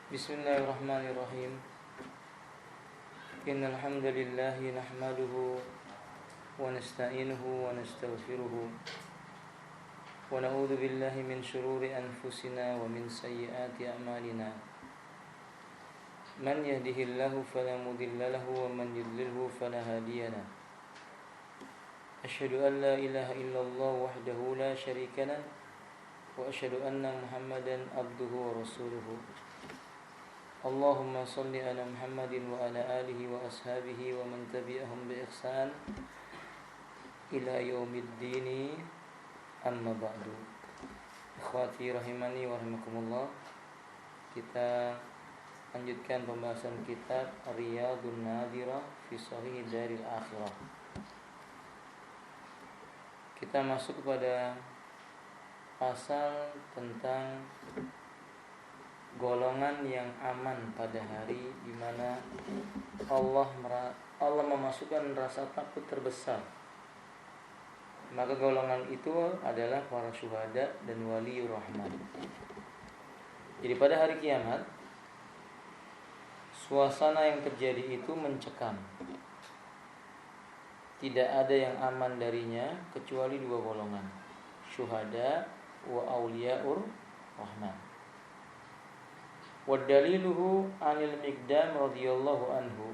Bismillahirrahmanirrahim. Innal hamdalillah nahmaduhu wa nasta'inuhu wa nastaghfiruh wa na'udzu billahi min shururi anfusina wa min sayyiati a'malina. Man yahdihillahu fala mudilla lahu wa man yudlilhu fala hadiya lahu. Asyhadu an la ilaha illallah wahdahu la syarika lahu wa asyhadu anna Muhammadan abduhu wa rasuluhu. Allahumma salli ala Muhammadin wa ala alihi wa ashabihi wa man tabi'ahum bi ihsan ila yaumiddin, amma ba'du. Ikhwati rahimani wa rahimakumullah. Kita lanjutkan pembahasan kitab Riyadun Nadhirah fi Shahih Daril Akhirah. Kita masuk kepada pasal tentang golongan yang aman pada hari di mana Allah memasukkan rasa takut terbesar. Maka golongan itu adalah para syuhada dan waliur rahman. Jadi pada hari kiamat suasana yang terjadi itu mencekam. Tidak ada yang aman darinya kecuali dua golongan, syuhada wa auliyaur rahman. Wa daliluhu 'anil Miqdam radhiyallahu anhu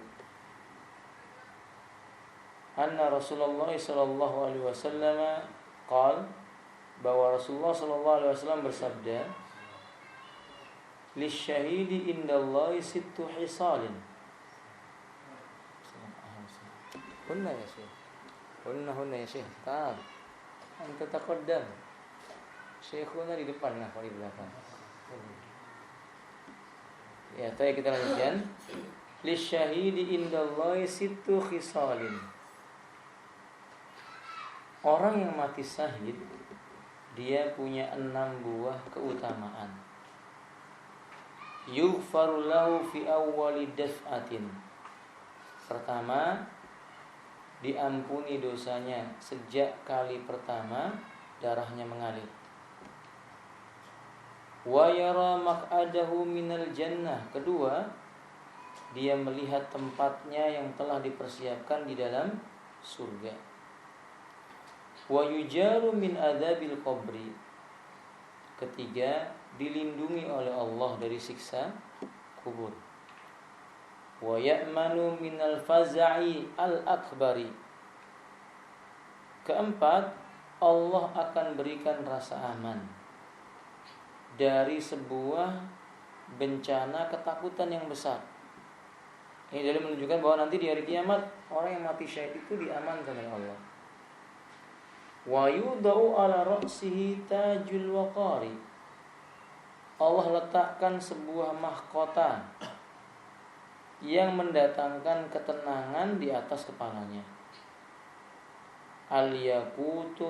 anna Rasulullah sallallahu alaihi wasallam qala, bahwa Rasulullah sallallahu alaihi wasallam bersabda, lisyahidi indallahi sittu hisalin. Hunna ya Syekh. Hunna ya Syekh. Ta'al. Anta taqaddam. Syekhuna di depan, nah kalau di belakang. Ya, tadi kita lanjutkan. Lisyahidi indallahi sittu khisalin. Orang yang mati syahid, dia punya 6 buah keutamaan. Yughfaru lahu fi awwali daf'atin. Pertama, diampuni dosanya sejak kali pertama darahnya mengalir. Wa yara maq'adahu minal jannah. Kedua, dia melihat tempatnya yang telah dipersiapkan di dalam surga. Wa yujaru min adzabil qabri. Ketiga, dilindungi oleh Allah dari siksa kubur. Wa ya'manu minal faza'i al-akbari. Keempat, Allah akan berikan rasa aman dari sebuah bencana ketakutan yang besar. Ini dari menunjukkan bahwa nanti di hari kiamat orang yang mati syahid itu diamankan oleh Allah. Wa yudau ala ra'sihi tajul waqari. Allah letakkan sebuah mahkota yang mendatangkan ketenangan di atas kepalanya. Al-yakutahu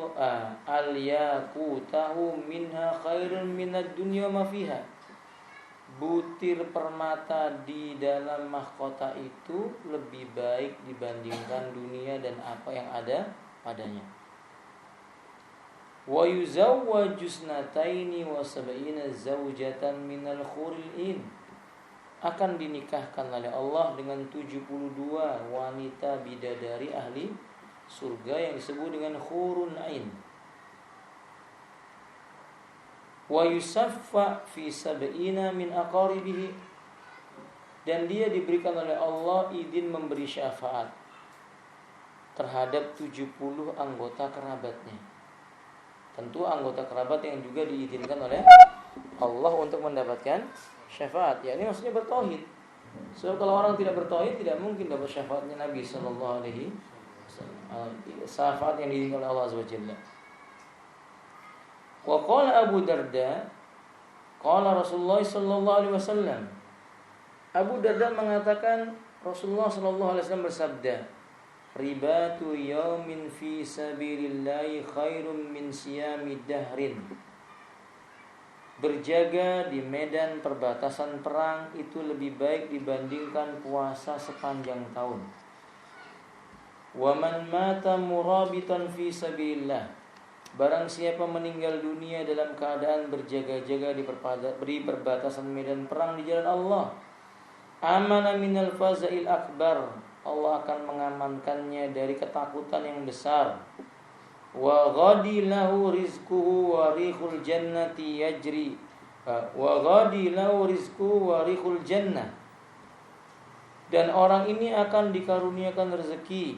minha khairun minad dunya ma fiha. Butir permata di dalam mahkota itu lebih baik dibandingkan dunia dan apa yang ada padanya. Wa yuzawwaju snataini wa sab'ina zawjatan minal khuril in. Akan dinikahkan oleh Allah dengan 72 wanita bidadari ahli surga yang disebut dengan khurun ain. Wa yusaffa fi sab'ina min aqaribihi. Dan dia diberikan oleh Allah izin memberi syafaat terhadap 70 anggota kerabatnya. Tentu anggota kerabat yang juga diizinkan oleh Allah untuk mendapatkan syafaat. Ya, ini maksudnya bertauhid. So kalau orang tidak bertauhid tidak mungkin dapat syafaatnya Nabi sallallahu alaihi wasallam. Syafaat yang diizinkan oleh Allah Azza wa Jalla. Wa qala Abu Darda, qala Rasulullah sallallahu alaihi wasallam. Abu Darda mengatakan Rasulullah sallallahu alaihi wasallam bersabda, ribatu yaumin fi sabilillahi khairum min siyami dahrin. Berjaga di medan perbatasan perang itu lebih baik dibandingkan puasa sepanjang tahun. Wa man mata murabitan fi sabilillah. Barang siapa meninggal dunia dalam keadaan berjaga-jaga di perbatasan medan perang di jalan Allah, amana minal fazail akbar, Allah akan mengamankannya dari ketakutan yang besar. Wa ghadi lahu rizquhu wa rihul jannati yajri. Wa ghadi lahu rizquhu wa rihul jannah. Dan orang ini akan dikaruniakan rezeki,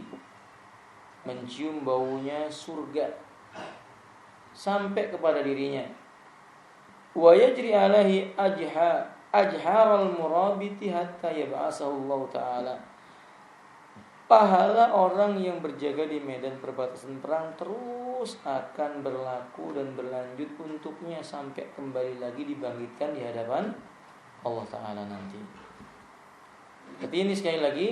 mencium baunya surga sampai kepada dirinya. Wa yajri alaihi ajharal murabiti hatta yab'asahu Allah Ta'ala. Pahala orang yang berjaga di medan perbatasan perang terus akan berlaku dan berlanjut untuknya sampai kembali lagi dibangkitkan di hadapan Allah Ta'ala nanti. Tapi ini sekali lagi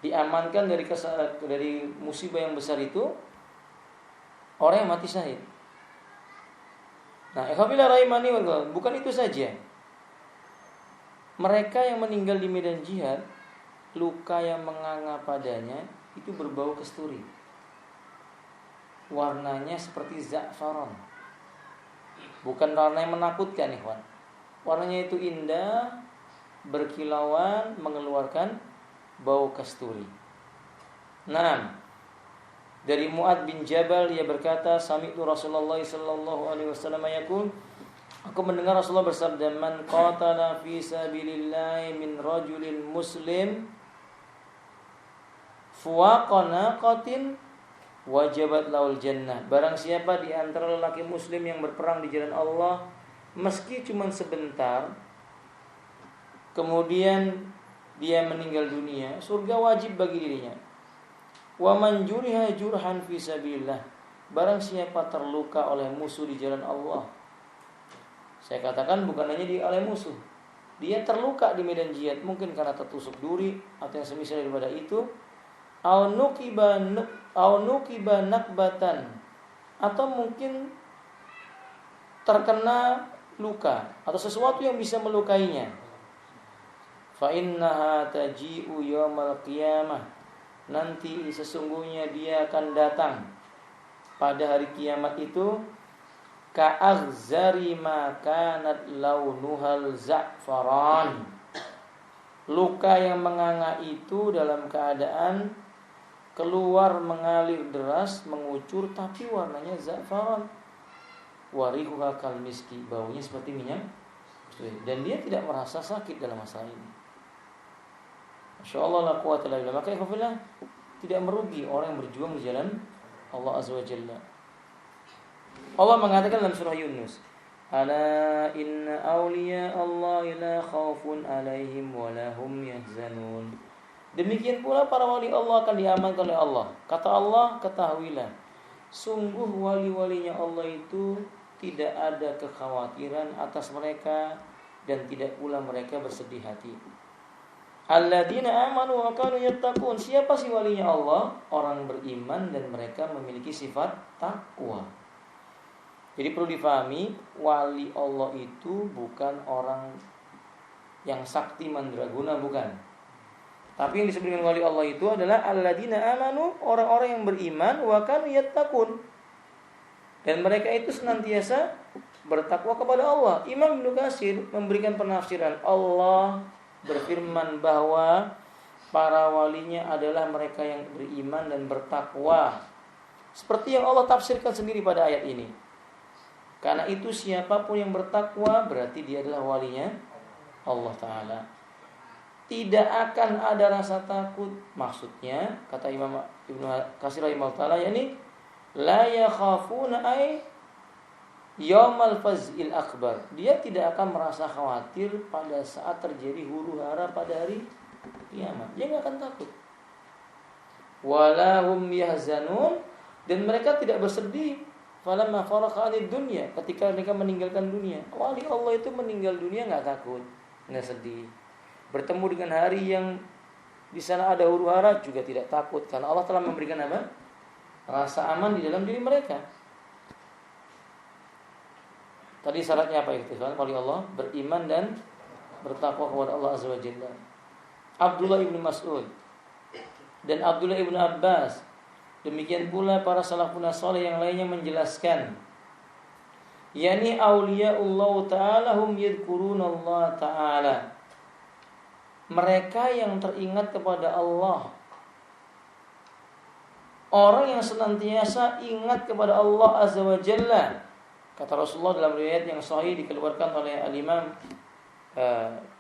diamankan dari musibah yang besar itu orang yang mati syahid. Nah, ikhwafillah rahimani wallah, bukan itu saja. Mereka yang meninggal di medan jihad, luka yang menganga padanya itu berbau kasturi. Warnanya seperti za'faron. Bukan warna yang menakutkan, ikhwan. Warnanya itu indah, berkilauan, mengeluarkan bau kasturi. Nah, dari Mu'ad bin Jabal dia berkata, sami'tu Rasulullah sallallahu alaihi wasallam yaqul, aku mendengar Rasulullah bersabda, man qatala fi sabilillah min rajulin muslim fuwaqana qatin wajabat laul jannah. Barang siapa di antara lelaki muslim yang berperang di jalan Allah meski cuma sebentar, kemudian dia meninggal dunia, surga wajib bagi dirinya. Wa man juriha jurhan fi sabilillah, barang siapa terluka oleh musuh di jalan Allah. Saya katakan bukan hanya oleh musuh, dia terluka di medan jihad, mungkin karena tertusuk duri atau yang semisal daripada itu, au nukiba nakbatan, atau mungkin terkena luka atau sesuatu yang bisa melukainya. Fa innaha taji'u yaumal qiyamah, nanti sesungguhnya dia akan datang pada hari kiamat itu ka'aghzari ma kanat launuhal za'faran. Luka yang menganga itu dalam keadaan keluar mengalir deras, mengucur, tapi warnanya za'faran. Warihuha kal miski, baunya seperti minyak, dan dia tidak merasa sakit dalam masalah ini. Masya Allah la quwwata illa billah. Maka ikhwafillah, tidak merugi orang yang berjuang di jalan Allah Azza wa Jalla. Allah mengatakan dalam surah Yunus, ala inna awliya Allah la khawfun alaihim wa lahum yahzanun. Demikian pula para wali Allah akan diamankan oleh Allah. Kata Allah, ketahuilah, sungguh wali-walinya Allah itu tidak ada kekhawatiran atas mereka dan tidak pula mereka bersedih hati. Alladzina amanu wa kanu yattaqun. Siapa sih walinya Allah? Orang beriman dan mereka memiliki sifat takwa. Jadi perlu difahami, wali Allah itu bukan orang yang sakti mandraguna, bukan. Tapi yang disebut dengan wali Allah itu adalah alladzina amanu, orang-orang yang beriman, wa kanu yattaqun. Dan mereka itu senantiasa bertakwa kepada Allah. Imam Ibnu Katsir memberikan penafsiran, Allah berfirman bahwa para walinya adalah mereka yang beriman dan bertakwa, seperti yang Allah tafsirkan sendiri pada ayat ini. Karena itu siapapun yang bertakwa berarti dia adalah walinya Allah Ta'ala. Tidak akan ada rasa takut. Maksudnya kata Imam Ibnu Katsir rahimahullah ta'ala, yakni la yakhafuna ay yaumal faz'il akbar. Dia tidak akan merasa khawatir pada saat terjadi huru-hara pada hari kiamat. Dia tidak akan takut. Walahum yahzanun, dan mereka tidak bersedih falamma faraqa anid dunya, ketika mereka meninggalkan dunia. Wali Allah itu meninggal dunia enggak takut, enggak sedih. Bertemu dengan hari yang di sana ada huru-hara juga tidak takut, karena Allah telah memberikan apa? Rasa aman di dalam diri mereka. Tadi syaratnya apa itu? Wali Allah beriman dan bertakwa kepada Allah Azza wa Jalla. Abdullah ibn Mas'ud dan Abdullah ibn Abbas Demikian pula para salafun saleh yang lainnya menjelaskan, yakni auliyaullah ta'ala hum yadhkurunallah ta'ala. Mereka yang teringat kepada Allah, orang yang senantiasa ingat kepada Allah Azza wa Jalla. Kata Rasulullah dalam riwayat yang sahih dikeluarkan oleh Al-Imam,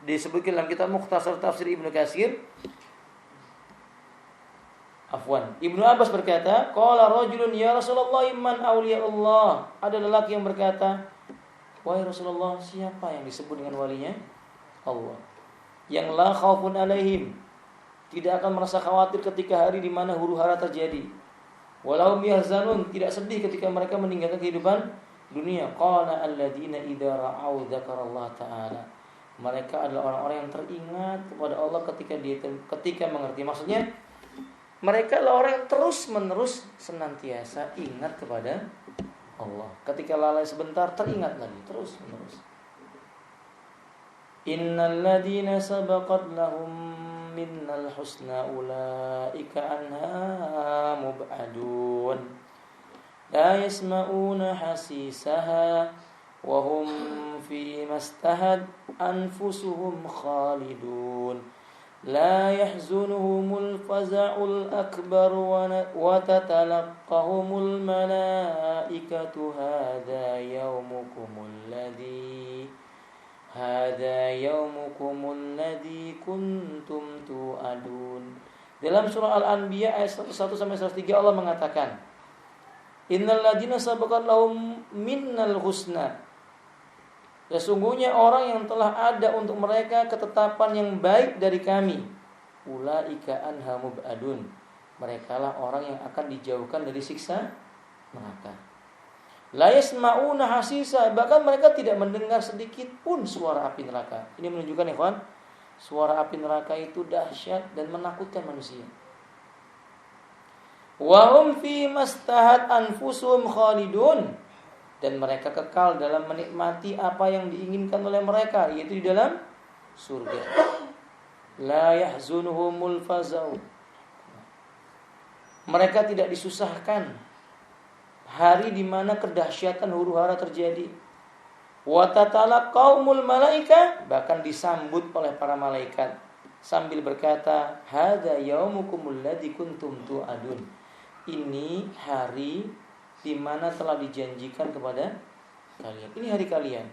disebutkan dalam kitab Mukhtasar Tafsir Ibnu Katsir. Ibnu Abbas berkata, qala rajulun ya Rasulullah man awliya Allah. Ada lelaki yang berkata, wahai Rasulullah, siapa yang disebut dengan walinya Allah? Yang la khaufun alaihim, tidak akan merasa khawatir ketika hari di mana huru-hara terjadi. Walahum yahzanun, tidak sedih ketika mereka meninggalkan kehidupan dunia. Qala alladzina idza ra'au dzakarallaha ta'ala. Mereka adalah orang-orang yang teringat kepada Allah ketika mengerti. Maksudnya mereka adalah orang yang terus-menerus senantiasa ingat kepada Allah. Ketika lalai sebentar teringat lagi, terus-menerus. Innal ladzina sabaqat lahum minnal husna ulaika anha mub'adun la yasma'una hasisaha wa hum fi mastahad anfusuhum khalidun la yahzunuhumul faza'ul akbar wa tatalaqahumul malaikatu hadza yaumukumul ladzi kuntum tu'adun. Dalam surah Al-Anbiya ayat 101 sampai 103 Allah mengatakan, innal ladzina sabaqat lahum minnal husna. Sesungguhnya orang yang telah ada untuk mereka ketetapan yang baik dari kami. Ulaika anha mub'adun. Merekalah orang yang akan dijauhkan dari siksa neraka. La yasma'una hasisa, bahkan mereka tidak mendengar sedikit pun suara api neraka. Ini menunjukkan, ikhwan, suara api neraka itu dahsyat dan menakutkan manusia. Wa hum fi mastahat anfusuhum khalidun, dan mereka kekal dalam menikmati apa yang diinginkan oleh mereka, yaitu di dalam surga. La yahzunuhumul fazau. Mereka tidak disusahkan hari di mana kedahsyatan huru-hara terjadi. Wa tatalaqaumul malaika, bahkan disambut oleh para malaikat sambil berkata, hadza yaumukumul ladzi kuntum tu'adun. Ini hari di mana telah dijanjikan kepada kalian. Ini hari kalian.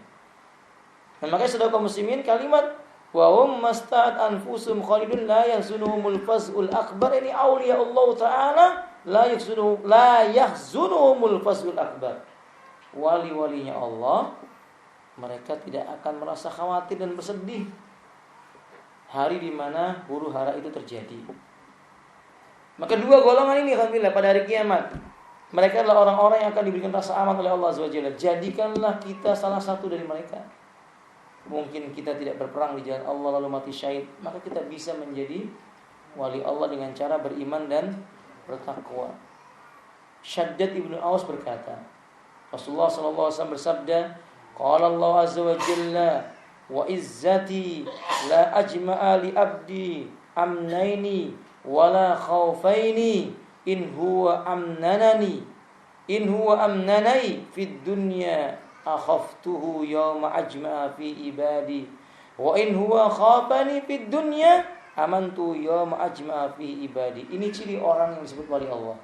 Nah, makanya saudara kaum muslimin, kalimat wa hum masta'at anfusum khalidun la yahzunuhumul faz'ul akbar, ini auliya Allah Ta'ala la yahzunuhumul faz'ul akbar. Wali-walinya Allah, mereka tidak akan merasa khawatir dan bersedih hari di mana huru-hara itu terjadi. Maka dua golongan ini alhamdulillah pada hari kiamat, mereka adalah orang-orang yang akan diberikan rasa aman oleh Allah Azza wa Jalla. Jadikanlah kita salah satu dari mereka. Mungkin kita tidak berperang di jalan Allah lalu mati syahid, maka kita bisa menjadi wali Allah dengan cara beriman dan bertakwa. Syaddad ibnu Aus berkata, Rasulullah SAW bersabda, qala Allah Azza wa Jalla, wa izzati la ajma'a li abdi amnaini wala khawfaini in huwa amnanai fid dunya akhaftuhu yawma ajma'a fi ibadi wa in huwa khafani fid dunya amantu yawma ajma'a fi ibadi. Ini ciri orang yang disebut wali Allah.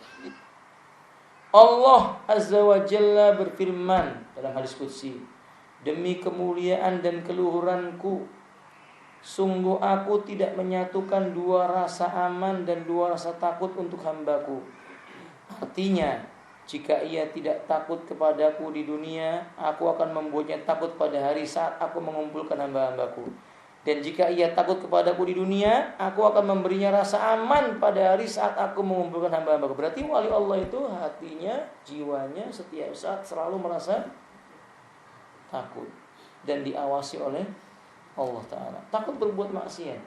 Allah Azza wa Jalla berfirman dalam hadis qudsi, demi kemuliaan dan keluhuranku, sungguh aku tidak menyatukan dua rasa aman dan dua rasa takut untuk hambaku. Artinya, jika ia tidak takut kepadaku di dunia, aku akan membuatnya takut pada hari saat aku mengumpulkan hamba-hambaku. Dan jika ia takut kepadaku di dunia, aku akan memberinya rasa aman pada hari saat aku mengumpulkan hamba-hambaku. Berarti wali Allah itu hatinya, jiwanya setiap saat selalu merasa takut dan diawasi oleh Allah Ta'ala. Takut berbuat maksiat.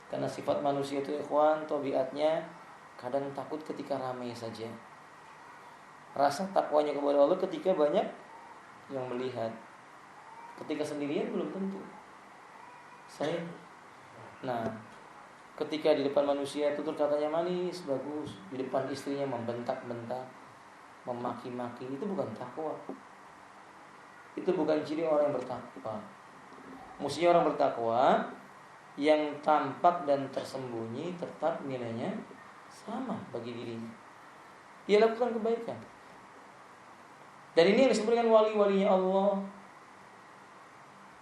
Karena sifat manusia itu, ikhwan, tabiatnya kadang takut ketika ramai saja. Rasa takwanya kepada Allah ketika banyak yang melihat. Ketika sendirian belum tentu. Ketika di depan manusia tutur katanya manis, bagus, di depan istrinya membentak-bentak, memaki-maki, itu bukan takwa. Itu bukan ciri orang yang bertakwa. Mestinya orang bertakwa yang tampak dan tersembunyi tetap nilainya sama bagi dirinya. Dia lakukan kebaikan. Dan ini yang disebutkan wali-walinya Allah.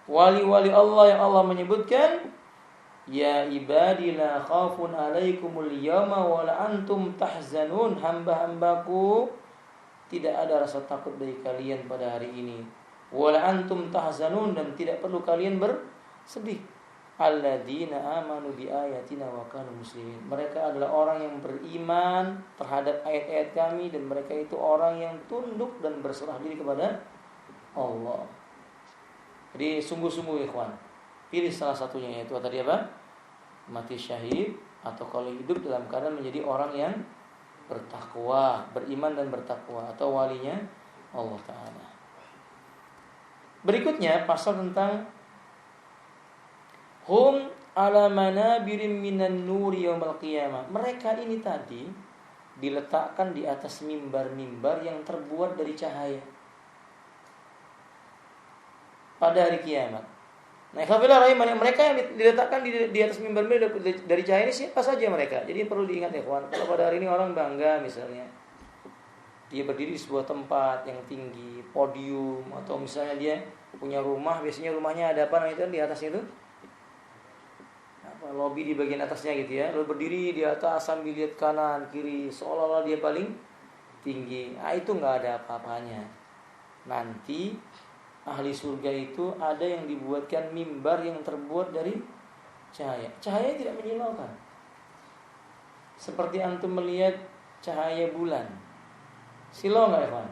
Wali-wali Allah yang Allah menyebutkan, ya ibadi la khafun alaikumul yawma wa la antum tahzanun. Hamba-hambaku, tidak ada rasa takut dari kalian pada hari ini. Wa la antum tahzanun, dan tidak perlu kalian bersedih. Alladzina amanu bi ayatina wa kanu muslimin. Mereka adalah orang yang beriman terhadap ayat-ayat kami, dan mereka itu orang yang tunduk dan berserah diri kepada Allah. Jadi sungguh-sungguh ikhwan, pilih salah satunya, yaitu tadi apa? Mati syahid, atau kalau hidup dalam keadaan menjadi orang yang bertakwa, beriman dan bertakwa, atau walinya Allah Ta'ala. Berikutnya pasal tentang hum ala manabirim minan nuri yaumal qiyamah. Mereka ini tadi diletakkan di atas mimbar-mimbar yang terbuat dari cahaya pada hari kiamat. Nah, kafilah rahimani, mereka yang diletakkan di atas mimbar-mimbar dari cahaya ini siapa saja mereka? Jadi perlu diingat ya kawan, kalau pada hari ini orang bangga misalnya dia berdiri di sebuah tempat yang tinggi, podium, atau misalnya dia punya rumah, biasanya rumahnya ada apa itu di atasnya itu? Lobi di bagian atasnya gitu ya, lalu berdiri di atas sambil lihat kanan kiri seolah-olah dia paling tinggi. Nah, itu nggak ada apa-apanya. Nanti ahli surga itu ada yang dibuatkan mimbar yang terbuat dari cahaya. Cahaya tidak menyilaukan. Seperti antum melihat cahaya bulan. Silau nggak Evan?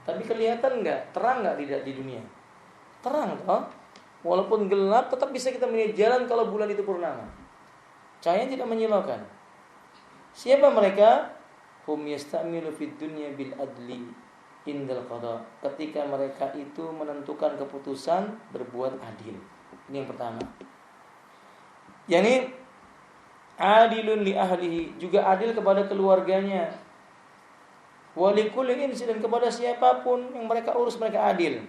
Tapi kelihatan nggak? Terang nggak di dunia? Terang toh? Walaupun gelap tetap bisa kita melihat jalan kalau bulan itu purnama. Cahaya tidak menyilaukan. Siapa mereka? Hum yastamilu fid dunya bil adli indal qada. Ketika mereka itu menentukan keputusan berbuat adil. Ini yang pertama. Yani adilun li ahlihi, juga adil kepada keluarganya. Wa likulli insin, dan kepada siapapun yang mereka urus mereka adil.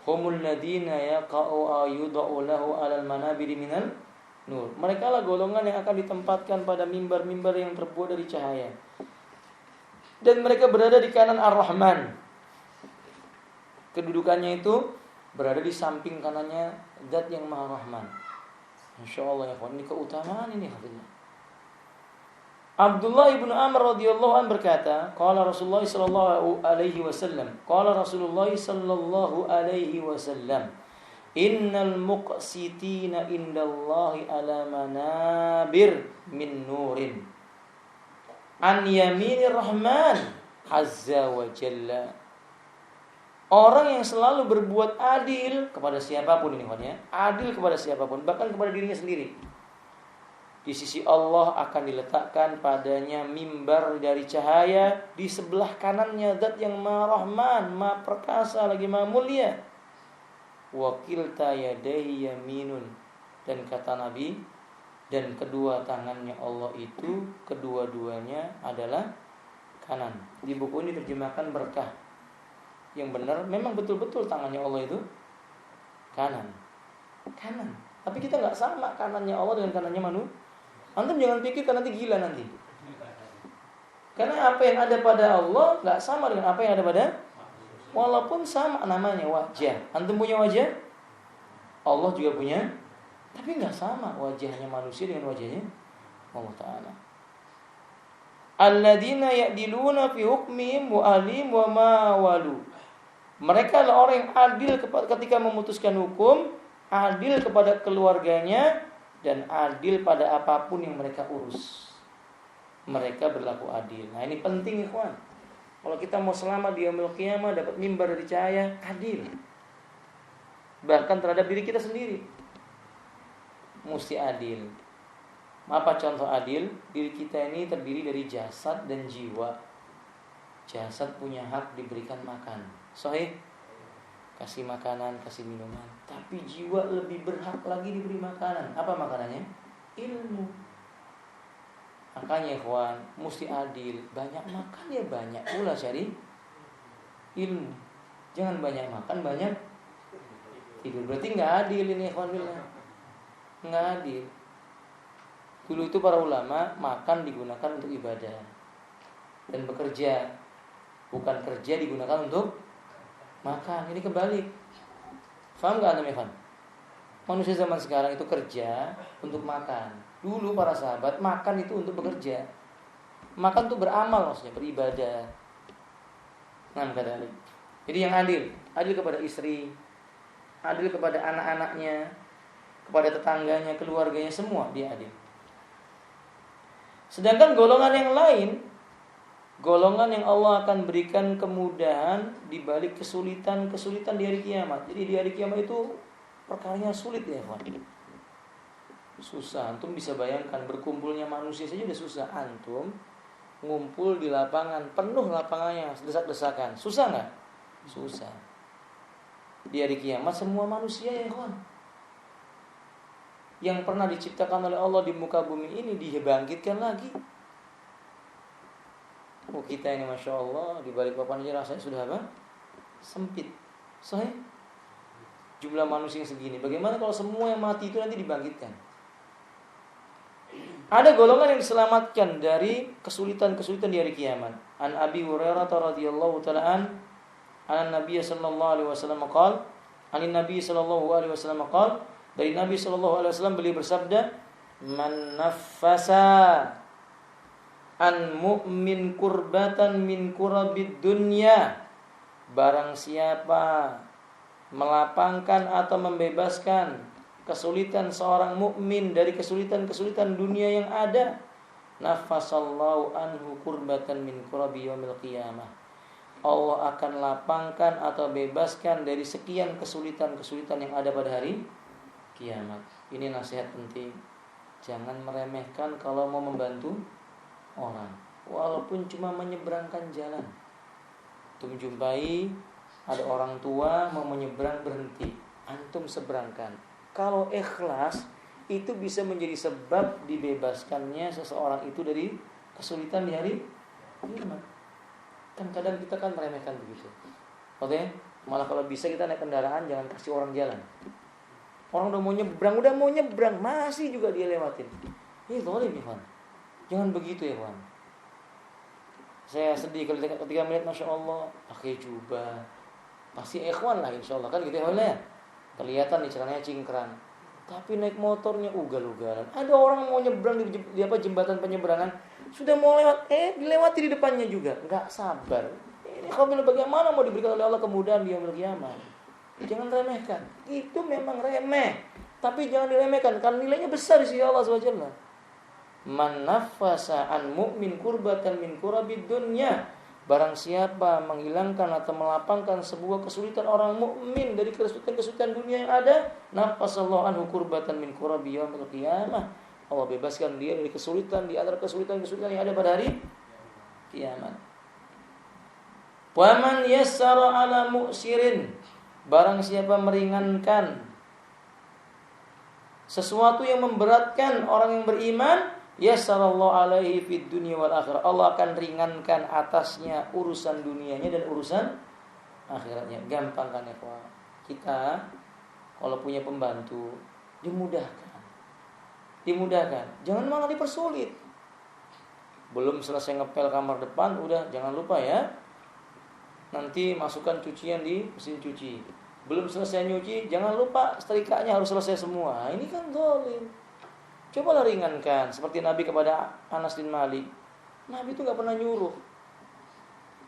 Humul ladina yaqa'u ayudau lahu 'alal manabiri minal nur. Mereka lah golongan yang akan ditempatkan pada mimbar-mimbar yang terbuat dari cahaya. Dan mereka berada di kanan Ar-Rahman. Kedudukannya itu berada di samping kanannya Zat yang Maha Rahman. Insyaallah ya kawan, ini keutamaan ini hadirin. Abdullah ibnu Amr radhiyallahu an berkata, qala Rasulullah sallallahu alaihi wasallam, qala Rasulullah sallallahu alaihi wasallam, innal muqsitina indallahi ala manabir min nurin an yaminir rahman azza wa jalla. Orang yang selalu berbuat adil kepada siapapun, ini maksudnya adil kepada siapapun, bahkan kepada dirinya sendiri, di sisi Allah akan diletakkan padanya mimbar dari cahaya di sebelah kanannya Zat yang Maha Rahman, Maha Perkasa, lagi Maha Mulia. Wa kilta yadayhi yaminun, dan kata Nabi, dan kedua tangannya Allah itu kedua-duanya adalah kanan. Di buku ini terjemahkan berkah. Yang benar memang betul-betul tangannya Allah itu kanan. Kanan. Tapi kita nggak sama kanannya Allah dengan kanannya manusia. Antum jangan pikirkan nanti gila nanti. Karena apa yang ada pada Allah nggak sama dengan apa yang ada pada, walaupun sama namanya wajah. Antum punya wajah, Allah juga punya, tapi nggak sama wajahnya manusia dengan wajahnya Allah Ta'ala. Alladzina ya'diluna fi hukmihim wa alim wa ma walu. Mereka adalah orang yang adil ketika memutuskan hukum, adil kepada keluarganya, dan adil pada apapun yang mereka urus. Mereka berlaku adil. Nah, ini penting ikhwan. Kalau kita mau selamat di yaumil qiyamah, dapat mimbar dari cahaya, adil. Bahkan terhadap diri kita sendiri mesti adil. Apa contoh adil? Diri kita ini terdiri dari jasad dan jiwa. Jasad punya hak diberikan makan. Sahih? kasih makanan, kasih minuman. Tapi jiwa lebih berhak lagi diberi makanan. Apa makanannya? Ilmu. Makanya ikhwan, mesti adil. Banyak makan ya banyak pula cari ilmu. Jangan banyak makan, banyak tidur. Berarti nggak adil ini ikhwan billah. Nggak adil. Dulu itu para ulama makan digunakan untuk ibadah dan bekerja. Bukan kerja digunakan untuk makan. Ini kebalik. Faham gak antum ikhwan? Manusia zaman sekarang itu kerja untuk makan. Dulu para sahabat makan itu untuk bekerja. Makan untuk beramal maksudnya, beribadah. Nah, kata Ali. Jadi yang adil, adil kepada istri, adil kepada anak-anaknya, kepada tetangganya, keluarganya, semua dia adil. Sedangkan golongan yang lain, golongan yang Allah akan berikan kemudahan di balik kesulitan-kesulitan di hari kiamat. Jadi di hari kiamat itu perkaranya sulit ya, kawan. Susah. Antum bisa bayangkan berkumpulnya manusia saja udah susah. Antum ngumpul di lapangan, penuh lapangannya, desak-desakan. Susah nggak? Susah. Di hari kiamat semua manusia ya, kawan, yang pernah diciptakan oleh Allah di muka bumi ini dibangkitkan lagi. Oh, kita ini Masya Allah di balik papan aja rasanya sudah apa? Sempit. Sahih? Jumlah manusia yang segini. Bagaimana kalau semua yang mati itu nanti dibangkitkan? Ada golongan yang diselamatkan dari kesulitan-kesulitan di hari kiamat. An Abi Hurairah radhiyallahu ta'ala an Nabi sallallahu alaihi wasallam qala, anin Nabi sallallahu alaihi wasallam qala, dari Nabi sallallahu alaihi wasallam beliau bersabda, "Man naffasa an mu'min kurbatan min kurabid dunya." Barang siapa melapangkan atau membebaskan kesulitan seorang mukmin dari kesulitan-kesulitan dunia yang ada, nafasallahu anhu kurbatan min kurabi yaumil qiyamah. Allah akan lapangkan atau bebaskan dari sekian kesulitan-kesulitan yang ada pada hari kiamat. Ini nasihat penting. Jangan meremehkan kalau mau membantu orang, walaupun cuma menyeberangkan jalan. Antum jumpai ada orang tua mau menyeberang, berhenti, antum seberangkan. Kalau ikhlas, itu bisa menjadi sebab dibebaskannya seseorang itu dari kesulitan di hari kiamat. Kan kadang kita kan meremehkan begitu. Oke? Malah kalau bisa kita naik kendaraan jangan kasih orang jalan. Orang udah mau nyebrang, masih juga dia lewatin. Ini zalim, ikhwan. Jangan begitu, ikhwan. Saya sedih ketika melihat, Masya Allah, pakai jubah. Pasti ikhwan lah, insya Allah. Kan gitu ya. Kelihatan nih celananya cingkrang. Tapi naik motornya ugal-ugalan. Ada orang mau nyebrang di jembatan penyeberangan. Sudah mau lewat, dilewati di depannya juga. Nggak sabar. Ini kalau bagaimana mau diberikan oleh Allah kemudahan di yaumil qiyamah. Jangan remehkan. Itu memang remeh, tapi jangan diremehkan karena nilainya besar di sisi Allah SWT. Man nafasa an mu'min kurbatan min kurabid dunya. Barang siapa menghilangkan atau melapangkan sebuah kesulitan orang mukmin dari kesulitan-kesulitan dunia yang ada, nafasallahu anhu kurbatan min kurabi yaumil qiyamah. Allah bebaskan dia dari kesulitan di antara kesulitan-kesulitan yang ada pada hari kiamat. Wa man yassara ala mu'sirin. Barang siapa meringankan sesuatu yang memberatkan orang yang beriman, yassarallahu alaihi fid dunya wal akhirah. Allah akan ringankan atasnya urusan dunianya dan urusan akhiratnya. Gampang kan ya, Pak? Kita kalau punya pembantu dimudahkan. Jangan malah dipersulit. Belum selesai ngepel kamar depan, udah jangan lupa ya, nanti masukkan cucian di mesin cuci. Belum selesai nyuci, jangan lupa setrikanya harus selesai semua. Ini kan zalim. Cobalah ringankan. Seperti Nabi kepada Anas bin Malik. Nabi itu gak pernah nyuruh.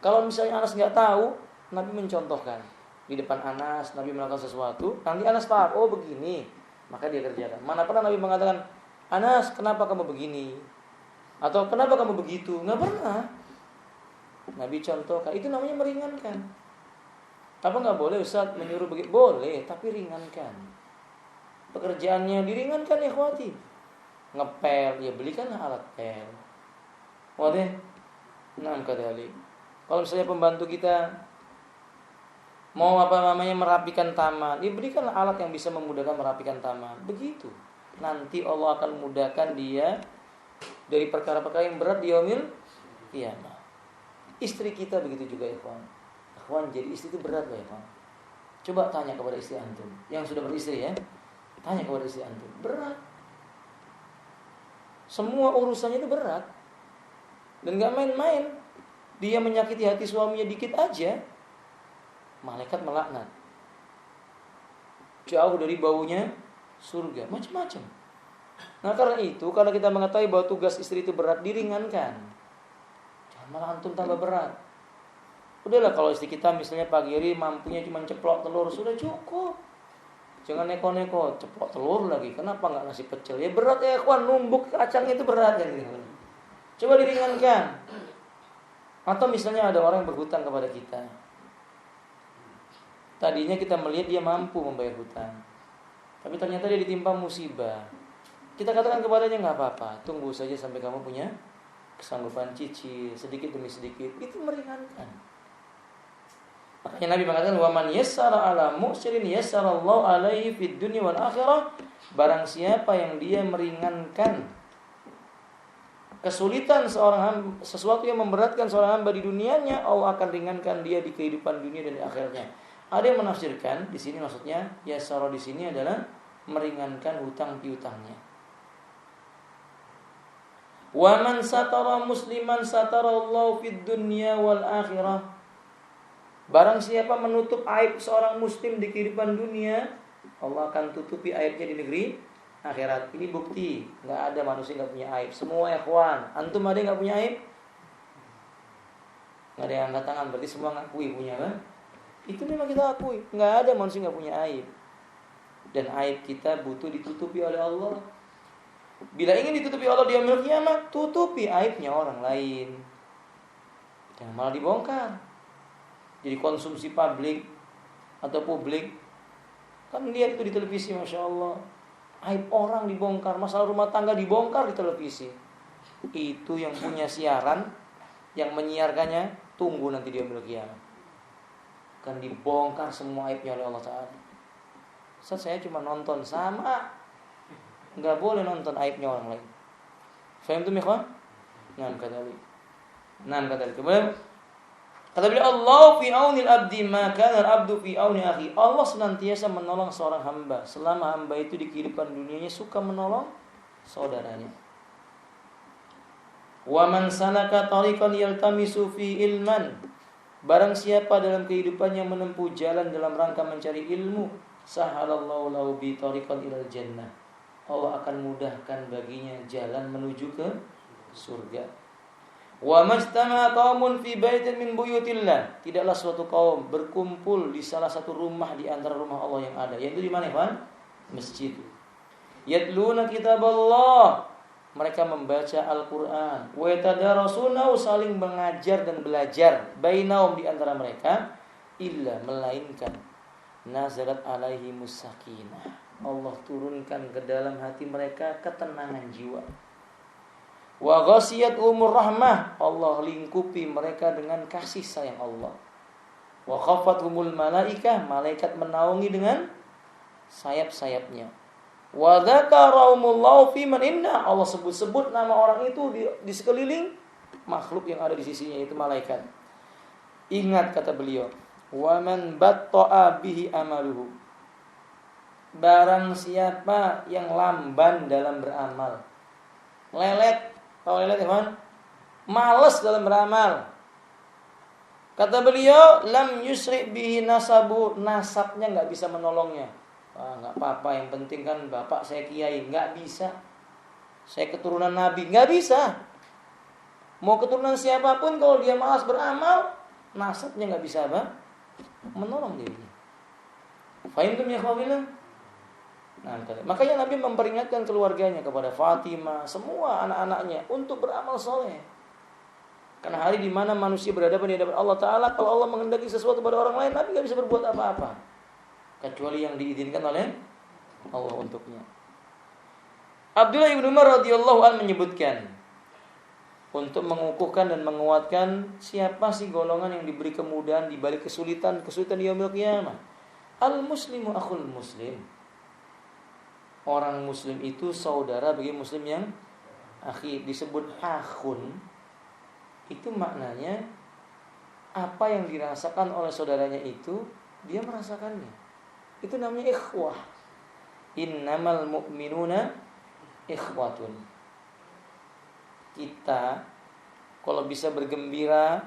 Kalau misalnya Anas gak tahu, Nabi mencontohkan. Di depan Anas, Nabi melakukan sesuatu. Nanti Anas paham, oh begini, maka dia kerjakan. Mana pernah Nabi mengatakan, Anas kenapa kamu begini? Atau kenapa kamu begitu? Gak pernah. Nabi contohkan. Itu namanya meringankan. Apa gak boleh Ustaz menyuruh begitu? Boleh, tapi ringankan. Pekerjaannya diringankan ya ikhwati. Ngepel, ya belikanlah alat pel. Wadah. Nah, kadali. Kalau misalnya pembantu kita Mau apa namanya merapikan taman, diberikan alat yang bisa memudahkan merapikan taman. Begitu. Nanti Allah akan memudahkan dia dari perkara-perkara yang berat di yaumil qiyamah. Istri kita begitu juga, ikhwan. Ikhwan, jadi istri itu berat loh, ikhwan. Coba tanya kepada istri antum yang sudah beristri ya. Tanya kepada istri antum, berat. Semua urusannya itu berat. Dan gak main-main. Dia menyakiti hati suaminya dikit aja, malaikat melaknat. Jauh dari baunya surga, macam-macam. Nah karena itu, karena kita mengetahui bahwa tugas istri itu berat, diringankan. Jangan malah antum tambah berat. Udahlah kalau istri kita misalnya pagi hari mampunya cuma ceplok telur, sudah cukup. Jangan neko-neko, ceplok telur lagi. Kenapa nggak nasi pecel? Ya berat ya kawan, numbuk kacangnya itu berat kan. Coba diringankan. Atau misalnya ada orang yang berhutang kepada kita. Tadinya kita melihat dia mampu membayar hutang, tapi ternyata dia ditimpa musibah. Kita katakan kepadanya, nggak apa-apa, tunggu saja sampai kamu punya kesanggupan cicil sedikit demi sedikit. Itu meringankan. Makanya Nabi mengatakan, wa man yassara ala mu'sirin yassarallahu alaihi fid dunya wal akhirah. Barang siapa yang dia meringankan kesulitan seorang hamba, sesuatu yang memberatkan seorang hamba di dunianya, Allah akan ringankan dia di kehidupan dunia dan di akhiratnya. Ada yang menafsirkan di sini maksudnya yassara di sini adalah meringankan hutang piutangnya. Wa man satara musliman satarallahu fid dunya wal akhirah. Barang siapa menutup aib seorang muslim di kehidupan dunia, Allah akan tutupi aibnya di negeri akhirat. Ini bukti, nggak ada manusia nggak punya aib. Semua ikhwan, antum ada yang nggak punya aib? Nggak ada yang angkat tangan, berarti semua ngakui punya kan? Itu memang kita akui, nggak ada manusia nggak punya aib. Dan aib kita butuh ditutupi oleh Allah. Bila ingin ditutupi Allah di yaumil qiyamah, tutupi aibnya orang lain. Jangan malah dibongkar. Jadi konsumsi publik atau publik, kan lihat itu di televisi, masya Allah. Aib orang dibongkar, masalah rumah tangga dibongkar di televisi. Itu yang punya siaran, yang menyiarkannya, tunggu nanti dia yaumil qiyamah. Kan dibongkar semua aibnya oleh Allah Ta'ala. Ustaz, saya cuma nonton, sama. Nggak boleh nonton aibnya orang lain. Faham tuh ikhwan? Nah kata kemudian kata beliau, Allah fi aunil abdi maka al-abdu fi auni akhi. Allah senantiasa menolong seorang hamba selama hamba itu di kehidupan dunianya suka menolong saudaranya. Wa man salaka tariqan yaltamisu fi ilman. Barang siapa dalam kehidupannya menempuh jalan dalam rangka mencari ilmu, sahalallahu lahu bi tariqan ilal jannah. Allah akan mudahkan baginya jalan menuju ke surga. Wa majtama qaumun fi baitin min buyutillah. Tidaklah suatu kaum berkumpul di salah satu rumah di antara rumah Allah yang ada. Yaitu di mana, Pak? Masjid. Yatluna kitaballah. Mereka membaca Al-Qur'an. Wa yatadarasunahu, saling mengajar dan belajar bainahum di antara mereka, illa melainkan nazalat alaihimus sakinah. Allah turunkan ke dalam hati mereka ketenangan jiwa. Wa ghasiyat umur rahmah. Allah lingkupi mereka dengan kasih sayang Allah. Wa khafathumul malaikah. Malaikat menaungi dengan sayap-sayapnya. Wa dzakarahumullahu fi man inna. Allah sebut-sebut nama orang itu di sekeliling makhluk yang ada di sisinya, itu malaikat. Ingat kata beliau, wa man batta'a bihi amaluhu. Barang siapa yang lamban dalam beramal, lelet, tahu lelet teman? Malas dalam beramal. Kata beliau, lam yusri bihi nasabu, nasabnya nggak bisa menolongnya. Nggak apa-apa, yang penting kan bapak saya kiai, nggak bisa. Saya keturunan nabi, nggak bisa. Mau keturunan siapapun kalau dia malas beramal, nasabnya nggak bisa apa? Menolong dirinya. Fahim tuh ya kawan? Nah, makanya Nabi memperingatkan keluarganya kepada Fatimah, semua anak-anaknya untuk beramal soleh. Karena hari di mana manusia berhadapan di hadapan Allah Ta'ala, kalau Allah menghendaki sesuatu pada orang lain, Nabi gak bisa berbuat apa-apa kecuali yang diizinkan oleh Allah untuknya. Abdullah ibn Umar radhiyallahu anhu menyebutkan, untuk mengukuhkan dan menguatkan siapa sih golongan yang diberi kemudahan di balik kesulitan di yaumil qiyamah. Al-muslimu akhul muslim. Orang muslim itu saudara bagi muslim yang akhi. Disebut akhun, itu maknanya apa yang dirasakan oleh saudaranya itu dia merasakannya. Itu namanya ikhwah. Innamal mu'minuna ikhwatun. Kita kalau bisa bergembira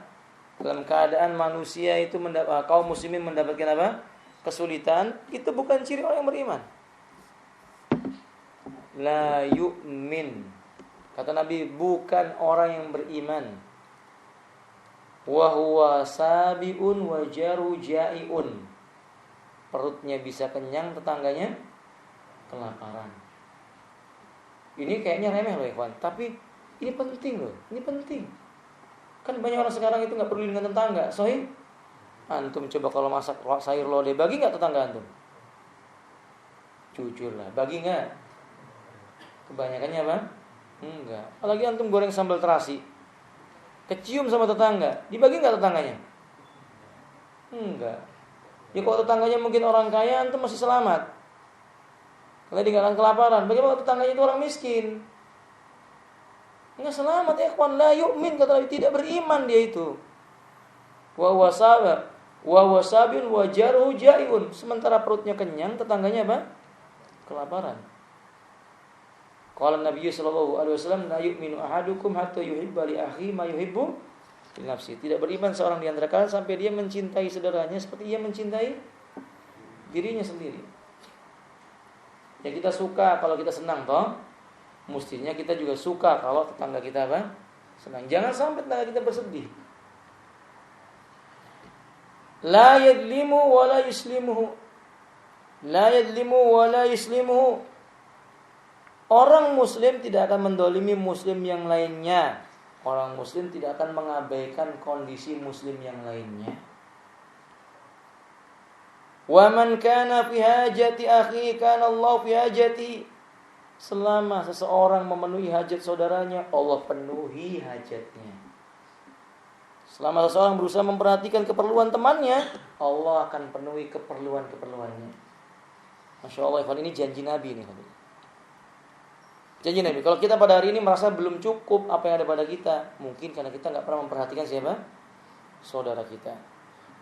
dalam keadaan manusia itu kaum muslimin mendapatkan apa? Kesulitan, itu bukan ciri orang yang beriman. La yu'min. Kata Nabi, bukan orang yang beriman. Wa huwa sabiun wa jaru jaiun. Perutnya bisa kenyang, tetangganya kelaparan. Ini kayaknya remeh loh ikhwan, tapi ini penting loh. Ini penting. Kan banyak orang sekarang itu gak peduli dengan tetangga. Sohih, antum coba kalau masak sayur lodeh, bagi gak tetangga antum? Jujur lah, bagi gak? Kebanyakannya apa? Enggak. Apalagi antum goreng sambal terasi, kecium sama tetangga, dibagi gak tetangganya? Enggak. Ya kalau tetangganya mungkin orang kaya, antum masih selamat, karena dia gak akan kelaparan. Bagaimana tetangganya itu orang miskin? Enggak selamat ya ikhwan. La yu'min, kata Nabi, tidak beriman dia itu. Wa wasabin wa jaruhu jaiun. Sementara perutnya kenyang, tetangganya apa? Kelaparan. Qala Nabi sallallahu alaihi wasallam, la yu'minu ahadukum hatta yuhibba li akhihi ma yuhibbu li nafsi. Tidak beriman seorang di antara kalian sampai dia mencintai saudaranya seperti ia mencintai dirinya sendiri. Ya kita suka kalau kita senang toh, mestinya kita juga suka kalau tetangga kita apa? Senang. Jangan sampai tetangga kita bersedih. La yadlimu wa la yuslimuhu. La yadlimu wa la yuslimuhu. Orang muslim tidak akan mendolimi muslim yang lainnya. Orang muslim tidak akan mengabaikan kondisi muslim yang lainnya. Wa man kana fi hajati akhi kana Allah fi hajati. Selama seseorang memenuhi hajat saudaranya, Allah penuhi hajatnya. Selama seseorang berusaha memperhatikan keperluan temannya, Allah akan penuhi keperluan-keperluannya. Masya Allah, ini janji Nabi nih. Janji Nabi. Kalau kita pada hari ini merasa belum cukup apa yang ada pada kita, mungkin karena kita nggak pernah memperhatikan siapa? Saudara kita.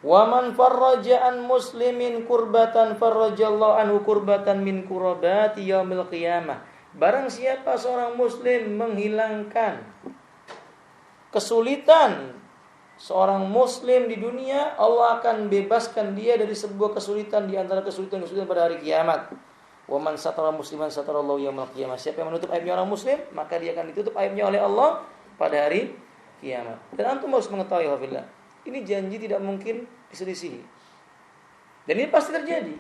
Wa man farraja an muslimin kurbatan farrajallahu anhu kurbatan min kurabati yaumil qiyamah. Barang siapa seorang muslim menghilangkan kesulitan seorang muslim di dunia, Allah akan bebaskan dia dari sebuah kesulitan di antara kesulitan-kesulitan pada hari kiamat. Wa man satara musliman satarallahu yaumil qiyamah. Siapa yang menutup aibnya orang muslim, maka dia akan ditutup aibnya oleh Allah pada hari kiamat. Dan antum harus mengetahui alhamdulillah, ini janji tidak mungkin diselisihi. Dan ini pasti terjadi.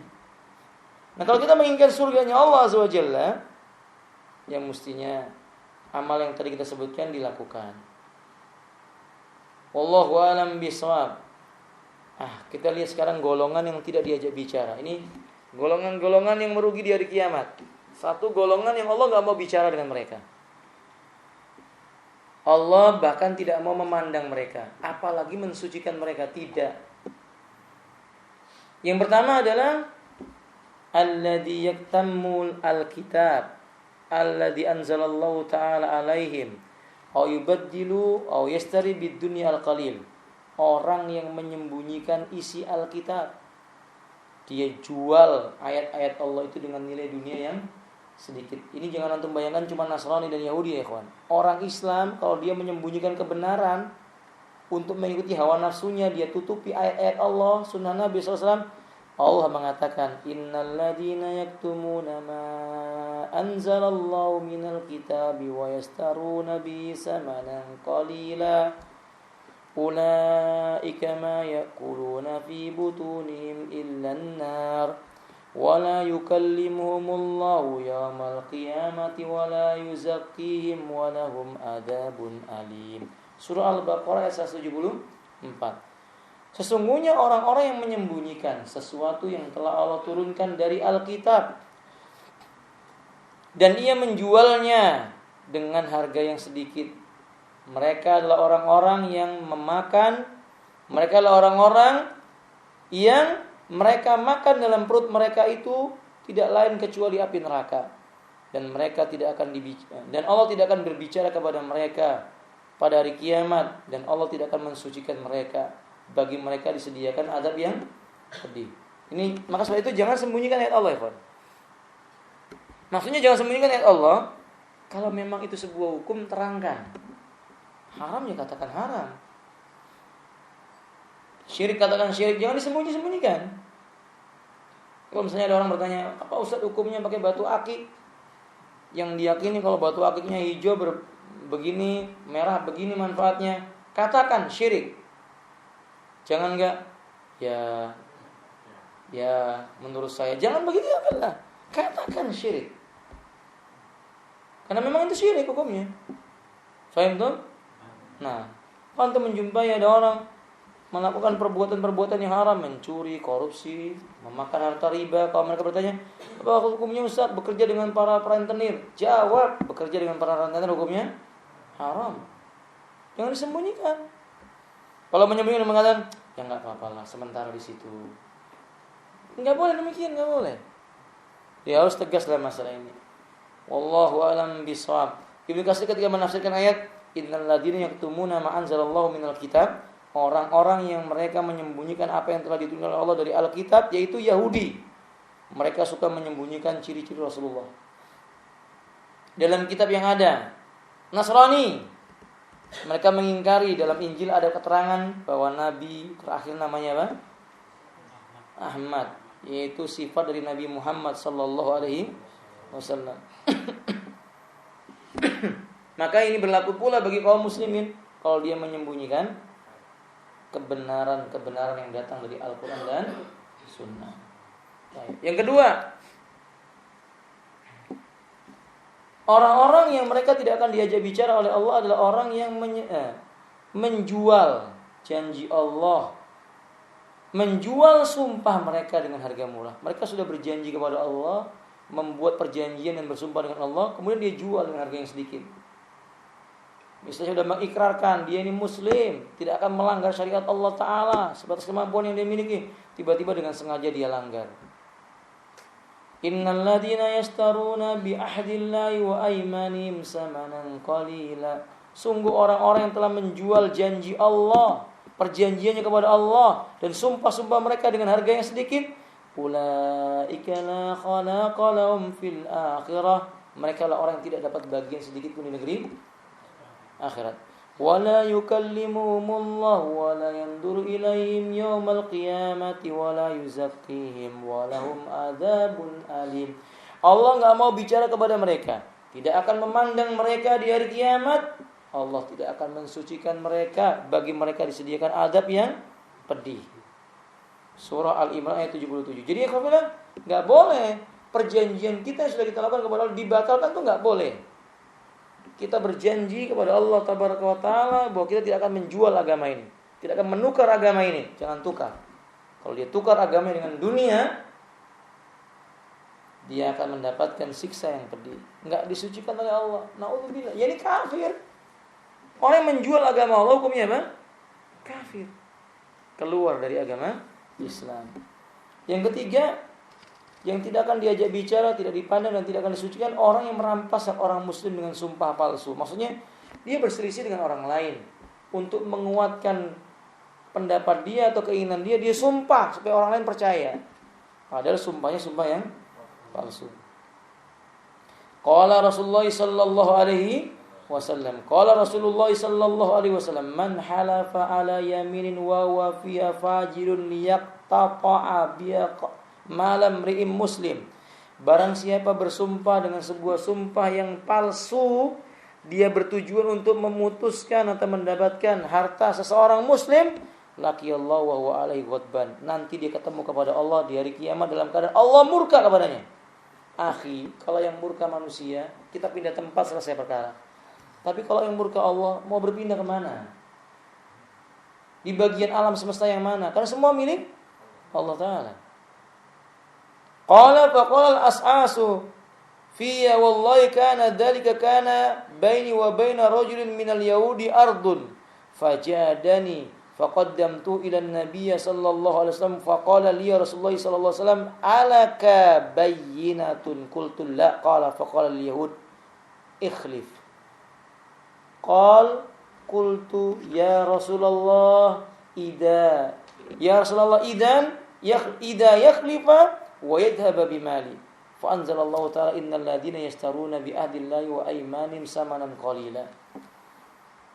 Nah, kalau kita menginginkan surganya Allah Azza wa Jalla, yang mestinya amal yang tadi kita sebutkan dilakukan. Wallahu a'lam bishawab. Kita lihat sekarang golongan yang tidak diajak bicara. Ini golongan-golongan yang merugi di hari kiamat. Satu golongan yang Allah gak mau bicara dengan mereka. Allah bahkan tidak mau memandang mereka, apalagi mensucikan mereka. Tidak. Yang pertama adalah alladzi yaktamul alkitab alladzi anzalallahu ta'ala alaihim aw yubaddilu aw yastari bid dunya alqalil. Orang yang menyembunyikan isi Alkitab, dia jual ayat-ayat Allah itu dengan nilai dunia yang sedikit. Ini jangan antum bayangkan cuma Nasrani dan Yahudi ya kawan. Orang Islam kalau dia menyembunyikan kebenaran untuk mengikuti hawa nafsunya, dia tutupi ayat-ayat Allah, sunnah Nabi SAW. Allah mengatakan, innal ladzina yaktumuna ma anzalallahu minal kitabi wa yastaruna bi samanan qalila ulaika ma yaquluna fi butunihim illa an-nar wa la yukallimuhumullahu yawmal qiyamati wa la yuzakkihim wa lahum adzabun alim. Surah Al-Baqarah ayat 174. Sesungguhnya orang-orang yang menyembunyikan sesuatu yang telah Allah turunkan dari Alkitab dan ia menjualnya dengan harga yang sedikit, Mereka adalah orang-orang yang memakan, mereka adalah orang-orang yang mereka makan dalam perut mereka itu tidak lain kecuali api neraka. Dan mereka tidak akan dan Allah tidak akan berbicara kepada mereka pada hari kiamat, dan Allah tidak akan mensucikan mereka. Bagi mereka disediakan azab yang pedih. Ini maka sebab itu jangan sembunyikan ayat Allah, ya. Maksudnya jangan sembunyikan ayat Allah. Kalau memang itu sebuah hukum, terangkan. Haram ya katakan haram. Syirik katakan syirik, jangan disembunyi-sembunyikan. Kalau misalnya ada orang bertanya, apa Ustaz hukumnya pakai batu akik? Yang diyakini kalau batu akiknya hijau begini, merah begini manfaatnya, katakan syirik. Jangan enggak, ya menurut saya jangan begitu lah. Katakan syirik. Karena memang itu syirik hukumnya. Faham tuh? Nah, antum menjumpai ada orang melakukan perbuatan-perbuatan yang haram, mencuri, korupsi, memakan harta riba. Kalau mereka bertanya, apa hukumnya Ustaz bekerja dengan para rentenir? Jawab, bekerja dengan para rentenir hukumnya haram. Jangan disembunyikan. Kalau menyembunyikan mengatakan, ya enggak apa-apa lah, sementara di situ. Enggak boleh demikian, enggak boleh. Dia harus tegas dalam masalah ini. Wallahu a'lam bishawab. Ibnu Katsir ketika menafsirkan ayat innal ladzina yaktumuna ma anzalallahu minal kitab, orang-orang yang mereka menyembunyikan apa yang telah diturunkan oleh Allah dari Alkitab, yaitu Yahudi. Mereka suka menyembunyikan ciri-ciri Rasulullah dalam kitab yang ada. Nasrani, mereka mengingkari dalam Injil ada keterangan bahwa Nabi terakhir namanya apa? Ahmad, yaitu sifat dari Nabi Muhammad sallallahu alaihi wasallam. Maka ini berlaku pula bagi kaum muslimin kalau dia menyembunyikan kebenaran-kebenaran yang datang dari Al-Quran dan Sunnah. Yang kedua, orang-orang yang mereka tidak akan diajak bicara oleh Allah adalah orang yang menjual janji Allah, menjual sumpah mereka dengan harga murah. Mereka sudah berjanji kepada Allah, membuat perjanjian dan bersumpah dengan Allah, kemudian dia jual dengan harga yang sedikit. Misalnya sudah mengikrarkan dia ini muslim, tidak akan melanggar syariat Allah Ta'ala sebatas kemampuan yang dia miliki, tiba-tiba dengan sengaja dia langgar. Innal ladzina yashtaruna bi ahdillahi wa aymanihim samanan qalila. Sungguh orang-orang yang telah menjual janji Allah, perjanjiannya kepada Allah, dan sumpah-sumpah mereka dengan harga yang sedikit, ulaika la khalaqa lahum fil akhirah. Mereka lah orang yang tidak dapat bagian sedikit pun di negeri akhirat. Wala yukallimuhumullah wala yanzuru ilaihim yaumal qiyamati wala yuzakkihim walahum adzabun alim. Allah enggak mau bicara kepada mereka, tidak akan memandang mereka di hari kiamat. Allah tidak akan mensucikan mereka, bagi mereka disediakan azab yang pedih. Surah Al-Imran ayat 77. Jadi aku bilang enggak boleh perjanjian kita yang sudah kita lakukan kepada Allah dibatalkan, tuh enggak boleh. Kita berjanji kepada Allah Tabaraka wa Ta'ala bahwa kita tidak akan menjual agama ini, tidak akan menukar agama ini. Jangan tukar. Kalau dia tukar agama dengan dunia, dia akan mendapatkan siksa yang pedih. Enggak disucikan oleh Allah. Na'udzubillah. Ya ini kafir. Orang yang menjual agama Allah hukumnya apa? Kafir. Keluar dari agama Islam. Yang ketiga, yang tidak akan diajak bicara, tidak dipandang dan tidak akan disucikan, orang yang merampas hak orang muslim dengan sumpah palsu. Maksudnya dia berselisih dengan orang lain untuk menguatkan pendapat dia atau keinginan dia, dia sumpah supaya orang lain percaya. Padahal sumpahnya sumpah yang palsu. Qala Rasulullah sallallahu alaihi wasallam. Qala Rasulullah sallallahu alaihi wasallam, man halafa ala yaminin wa huwa fiha fajirun liyaqta'a biha malam ri'im muslim. Barang siapa bersumpah dengan sebuah sumpah yang palsu, dia bertujuan untuk memutuskan atau mendapatkan harta seseorang muslim, laqiyallahu wa huwa alaihi ghadban. Nanti dia ketemu kepada Allah di hari kiamat dalam keadaan Allah murka kepadanya. Akhi, kalau yang murka manusia, kita pindah tempat selesai perkara. Tapi kalau yang murka Allah, mau berpindah kemana? Di bagian alam semesta yang mana? Karena semua milik Allah Ta'ala. Qala faqala al-as'asu Fiya wallahi kana dzalika kana baini wa baina rajulin minal yahudi ardun fajadani faqaddamtu ila an-nabiy sallallahu alaihi wasallam faqala li Rasulullah sallallahu alaihi wasallam alaka bayyinatun qultu la qala faqala al-yahud ikhlif qal qultu ya Rasulullah idza idan idza yakhlifa wa yadhhab bimali fa anzalallahu ta'ala innal ladzina yashtaruna bi ahdillahi wa aymanihim samanan qalila.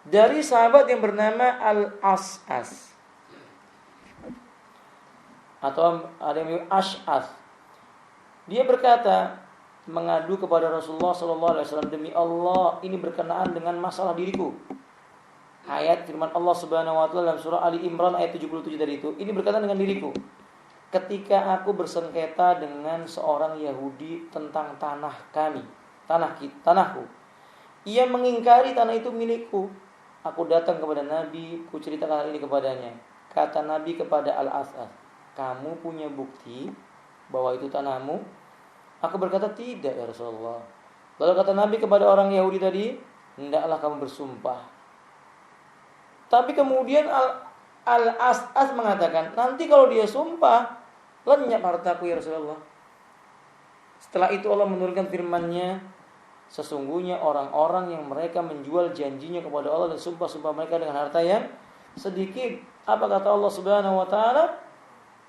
Dari sahabat yang bernama Al-As'as atau ada yang Ash'ath, dia berkata mengadu kepada Rasulullah SAW, demi Allah ini berkenaan dengan masalah diriku. Ayat firman Allah Subhanahu wa taala dalam surah Ali Imran ayat 77 dari itu, ini berkaitan dengan diriku. Ketika aku bersengketa dengan seorang Yahudi tentang tanah kami, tanahku. Ia mengingkari tanah itu milikku. Aku datang kepada Nabi, ku ceritakan hal ini kepadanya. Kata Nabi kepada Al-As'as, kamu punya bukti bahwa itu tanahmu? Aku berkata, tidak ya Rasulullah. Lalu kata Nabi kepada orang Yahudi tadi, hendaklah kamu bersumpah. Tapi kemudian Al-As'as mengatakan, nanti kalau dia sumpah, lenyap hartaku ya Rasulullah. Setelah itu Allah menurunkan firman-Nya, sesungguhnya orang-orang yang mereka menjual janjinya kepada Allah dan sumpah-sumpah mereka dengan harta yang sedikit. Apa kata Allah Subhanahu wa taala?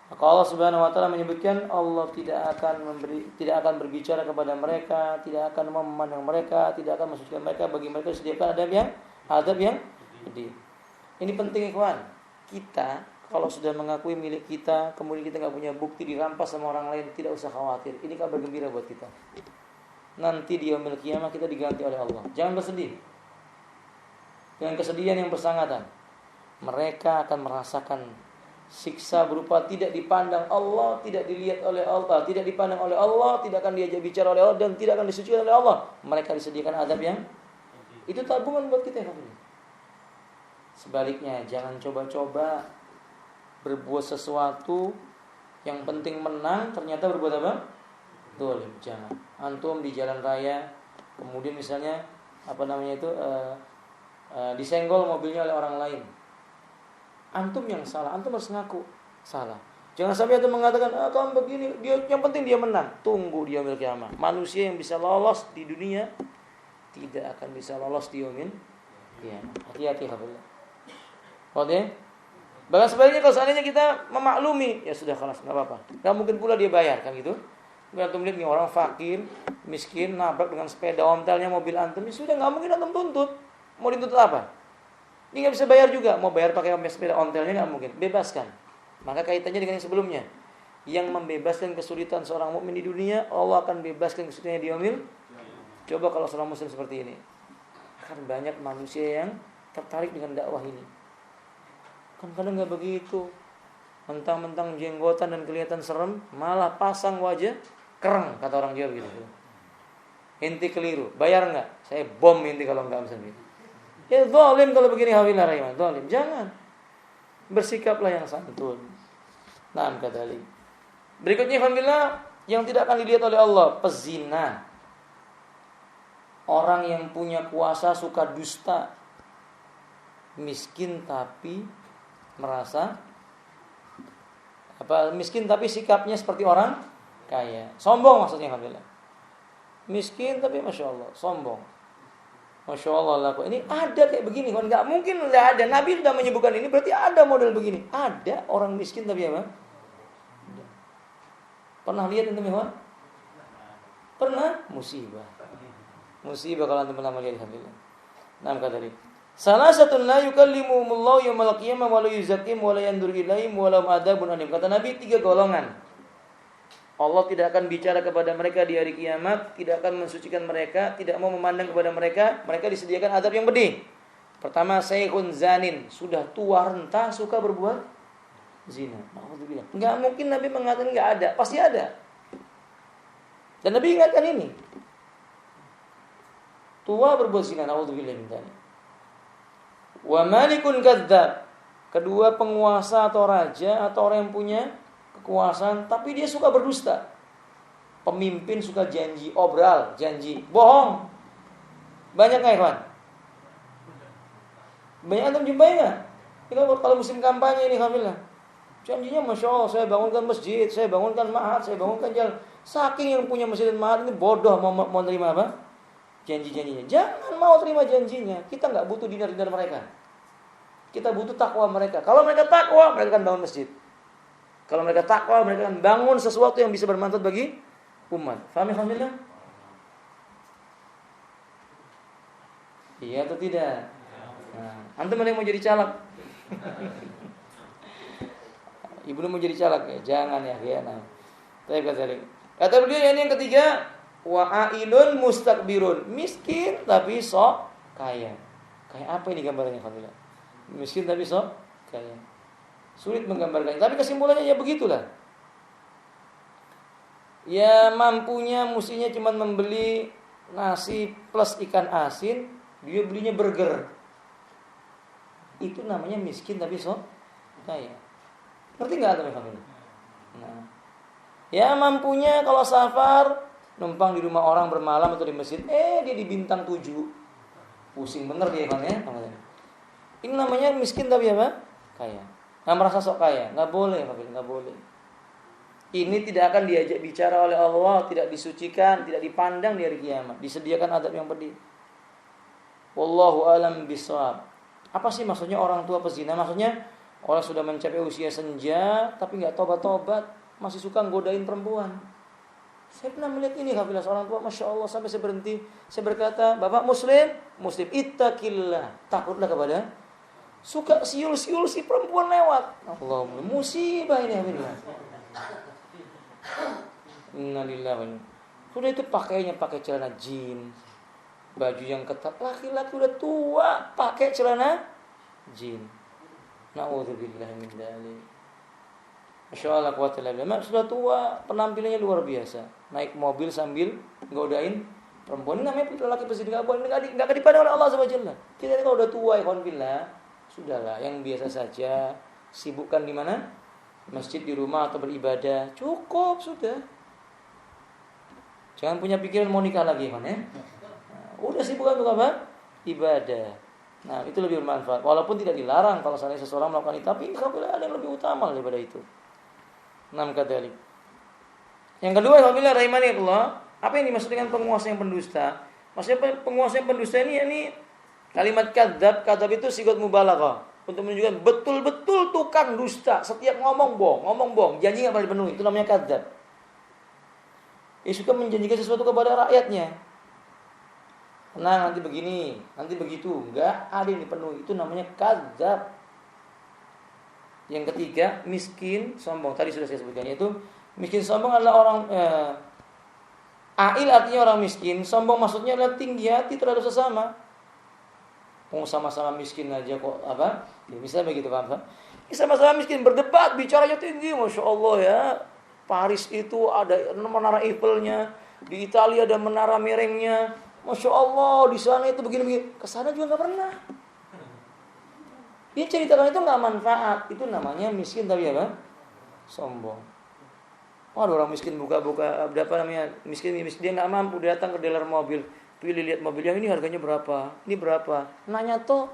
Maka Allah Subhanahu wa taala menyebutkan Allah tidak akan berbicara kepada mereka, tidak akan memandang mereka, tidak akan mensucikan mereka, bagi mereka disediakan adab yang pedih. Ini penting ikhwan. Kita kalau sudah mengakui milik kita, kemudian kita enggak punya bukti dirampas sama orang lain, tidak usah khawatir. Ini kabar gembira buat kita. Nanti di yaumil qiyamah kita diganti oleh Allah. Jangan bersedih. Dengan kesedihan yang bersangatan. Mereka akan merasakan siksa berupa tidak dipandang Allah, tidak dilihat oleh Allah, tidak dipandang oleh Allah, tidak akan diajak bicara oleh Allah, dan tidak akan disucikan oleh Allah. Mereka disediakan azab yang itu tabungan buat kita ya. Sebaliknya, jangan coba-coba berbuat sesuatu yang penting menang, ternyata berbuat apa? Dolim. Jangan. Antum di jalan raya, kemudian misalnya disenggol mobilnya oleh orang lain. Antum yang salah, antum harus ngaku salah. Jangan sampai antum mengatakan, kamu begini, dia yang penting dia menang. Tunggu di yaumil qiyamah. Manusia yang bisa lolos di dunia tidak akan bisa lolos di yaumil qiyamah. Hati-hati habillah. Oke? Bahkan sebaliknya kalau seandainya kita memaklumi, ya sudah kelas, enggak apa-apa. Enggak mungkin pula dia bayar kan gitu. Antum lihat nih orang fakir, miskin, nabrak dengan sepeda ontelnya mobil antum, ya sudah enggak mungkin antum tuntut. Mau dituntut apa? Dia enggak bisa bayar juga, mau bayar pakai sepeda ontelnya enggak mungkin. Bebaskan. Maka kaitannya dengan yang sebelumnya. Yang membebaskan kesulitan seorang mukmin di dunia, Allah akan bebaskan kesulitannya di yaumil. Coba kalau seorang muslim seperti ini. Akan banyak manusia yang tertarik dengan dakwah ini. Kadang-kadang enggak begitu. Mentang-mentang jenggotan dan kelihatan serem, malah pasang wajah kereng, kata orang Jawa gitu. Inti keliru, bayar enggak? Saya bom inti kalau enggak misalnya. Ya zalim kalau begini hawilah rahimah, zalim. Jangan. Bersikaplah yang santun. Naam kata Ali. Berikutnya alhamdulillah yang tidak akan dilihat oleh Allah, pezina. Orang yang punya kuasa suka dusta. Miskin tapi merasa miskin tapi sikapnya seperti orang kaya. Sombong maksudnya alhamdulillah. Miskin tapi Masya Allah sombong. Masya Allah. Ini ada kayak begini kan? Gak mungkin gak ada. Nabi sudah menyebutkan ini, berarti ada model begini. Ada orang miskin tapi apa? Pernah lihat antum ya? Pernah? Musibah kalau antum pernah melihat alhamdulillah. Nah kata dia, salah satu la yukallimuhumullahu yaumil qiyamah wa la yuzakkihim wa la yanzuru ilaihim wa lahum adzabun alim. Kata Nabi, 3 golongan. Allah tidak akan bicara kepada mereka di hari kiamat, tidak akan mensucikan mereka, tidak mau memandang kepada mereka, mereka disediakan azab yang pedih. Pertama, syekhun zanin, sudah tua renta suka berbuat zina. Alhamdulillah. Enggak mungkin Nabi mengatakan enggak ada, pasti ada. Dan Nabi ingatkan ini. Tua berbuat zina, alhamdulillah mintanya. Wa malikun kadzdzab. Kedua, penguasa atau raja atau orang yang punya kekuasaan tapi dia suka berdusta. Pemimpin suka janji, obral, janji, bohong. Banyak nggak, ikhwan? Banyak antum jumpai nggak? Kalau musim kampanye ini, alhamdulillah. Janjinya Masya Allah, saya bangunkan masjid, saya bangunkan ma'had, saya bangunkan jalan. Saking yang punya masjid dan ma'had ini bodoh mau terima apa? Janji-janjinya. Jangan mau terima janjinya. Kita nggak butuh dinar-dinar mereka. Kita butuh takwa mereka. Kalau mereka takwa, mereka akan bangun masjid. Kalau mereka takwa, mereka akan bangun sesuatu yang bisa bermanfaat bagi umat. Faham ya, alhamdulillah? Iya atau tidak? Nah, antum ada yang mau jadi caleg? Ibu mau jadi caleg ya? Jangan ya, nah. Kata beliau ini yang ketiga, wa'ailun mustakbirun, miskin tapi sok kaya. Kayak apa ini gambarannya, alhamdulillah? Miskin tapi sok kaya. Sulit menggambarkannya, tapi kesimpulannya ya begitulah. Ya mampunya mestinya cuma membeli nasi plus ikan asin, dia belinya burger. Itu namanya miskin tapi sok kaya. Ngerti nggak teman-teman? Nah, ya mampunya kalau safar numpang di rumah orang bermalam atau di masjid, dia di bintang 7. Pusing bener dia kan ya. Ini namanya miskin tapi apa? Kaya. Nggak merasa sok kaya, nggak boleh, nggak boleh. Ini tidak akan diajak bicara oleh Allah, tidak disucikan, tidak dipandang di hari kiamat. Disediakan adab yang pedih. Wallahu alam bishawab. Apa sih maksudnya orang tua pezina? Maksudnya orang sudah mencapai usia senja tapi nggak tobat-tobat, masih suka godain perempuan. Saya pernah melihat ini kafilah seorang tua, Masya Allah, sampai saya berhenti. Saya berkata, Bapak Muslim, ittaqillah, takutlah kepada suka siul-siul si perempuan lewat. Allah, musibah ini kafilah. Innalillahi. Sudah itu pakainya pakai celana jeans, baju yang ketat. Laki-laki udah tua pakai celana jeans. Na'udzubillah min dzalik. Masyaallah kuwatullah. Sudah tua, penampilannya luar biasa. Naik mobil sambil godain perempuan. Ini namanya laki pesin enggak boleh, enggak dipandang oleh Allah Subhanahu wa taala. Kita ini kalau udah tua, ikhwan billah, sudahlah yang biasa saja. Sibukkan di mana? Masjid, di rumah atau beribadah. Cukup sudah. Jangan punya pikiran mau nikah lagi, ikhwan ya. Udah sibukkan untuk apa? Ibadah. Nah, itu lebih bermanfaat. Walaupun tidak dilarang kalau seandainya seseorang melakukan itu, tapi alhamdulillah ada yang lebih utama daripada itu. 6 kali. Yang kedua, alhamdulillah rahimanillah, apa yang dimaksud dengan penguasa yang pendusta? Maksudnya penguasa yang pendusta ini kalimat kadzab itu sigot mubalaghah. Untuk menunjukkan betul-betul tukang dusta, setiap ngomong bohong, janji enggak pernah dipenuhi. Itu namanya kadzab. Dia suka menjanjikan sesuatu kepada rakyatnya. Nah, nanti begini, nanti begitu, enggak ada yang dipenuhi. Itu namanya kadzab. Yang ketiga, miskin, sombong. Tadi sudah saya sebutkan, yaitu miskin sombong adalah orang ail artinya orang miskin, sombong maksudnya adalah tinggi hati terhadap sesama. Sama-sama miskin aja kok apa? Ya, misalnya begitu, paham? Sama-sama miskin berdebat, bicaranya tinggi, Masya Allah ya. Paris itu ada menara Eiffelnya, di Italia ada menara Merengnya. Masya Allah, di sana itu begini-begini. Kesana juga nggak pernah. Dia ceritakan itu nggak manfaat. Itu namanya miskin tapi apa? Sombong. Ada orang miskin buka-buka apa namanya? Miskin dia nggak mampu datang ke dealer mobil. Pilih lihat mobil yang ini harganya berapa? Ini berapa? Nanya toh.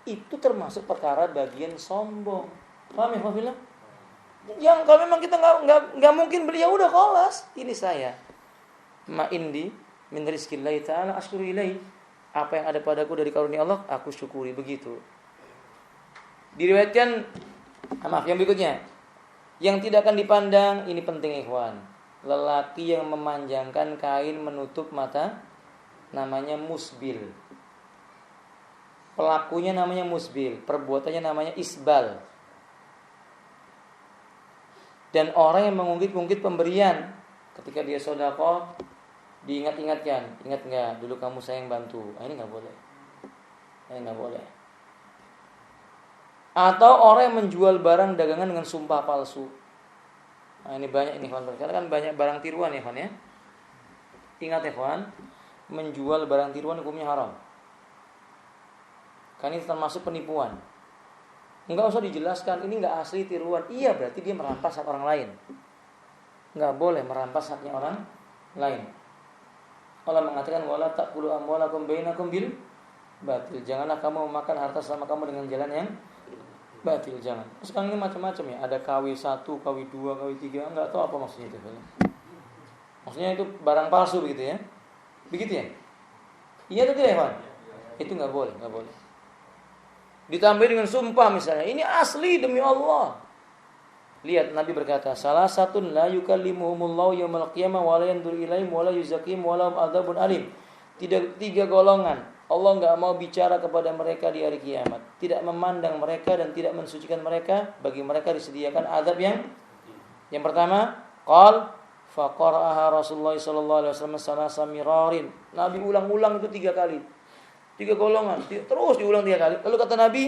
Itu termasuk perkara bagian sombong. Paham ya, Fafila? Yang kalau memang kita nggak mungkin beli, ya udah kholas. Ini saya. Ma indi min rizqillahi ta'ala asykuru ilaihi. Apa yang ada padaku dari karunia Allah, aku syukuri, begitu. Diriwayatkan, maaf yang berikutnya. Yang tidak akan dipandang, ini penting ikhwan. Lelaki yang memanjangkan kain menutup mata, namanya musbil. Pelakunya namanya musbil, perbuatannya namanya isbal. Dan orang yang mengungkit-ungkit pemberian, ketika dia sedekah, diingat-ingatkan, ingat enggak dulu kamu sayang bantu. Ini enggak boleh. Ini enggak boleh. Atau orang yang menjual barang dagangan dengan sumpah palsu. Nah, ini banyak ini kawan, karena kan banyak barang tiruan ya kawan ya. Ingat ya kawan, menjual barang tiruan hukumnya haram. Kan ini termasuk penipuan. Enggak usah dijelaskan, ini enggak asli tiruan. Iya, berarti dia merampas hak orang lain. Nggak boleh merampas haknya orang lain. Allah mengatakan wala taqulu amwalakum bainakum bil batil. Janganlah kamu memakan harta sama kamu dengan jalan yang batil, jangan. Sekarang ini macam-macam ya, ada KW1, KW2, KW3, enggak tahu apa maksudnya itu. Maksudnya itu barang palsu begitu ya. Begitu ya? Iya atau tidak, Pak? Itu enggak boleh, enggak boleh. Ditambah dengan sumpah misalnya, ini asli demi Allah. Lihat Nabi berkata, salah satun la yukallimuhumullahu yaumil qiyamah wa la yanzuru ilaihim wa la yuzakkihim wa lahum adzabun alim. Tiga golongan Allah enggak mau bicara kepada mereka di hari kiamat, tidak memandang mereka dan tidak mensucikan mereka. Bagi mereka disediakan azab yang pertama, qal faqara'aha Rasulullah sallallahu alaihi wasallam salasa mirarin. Nabi ulang-ulang itu 3 kali. 3 golongan, terus diulang 3 kali. Lalu kata Nabi,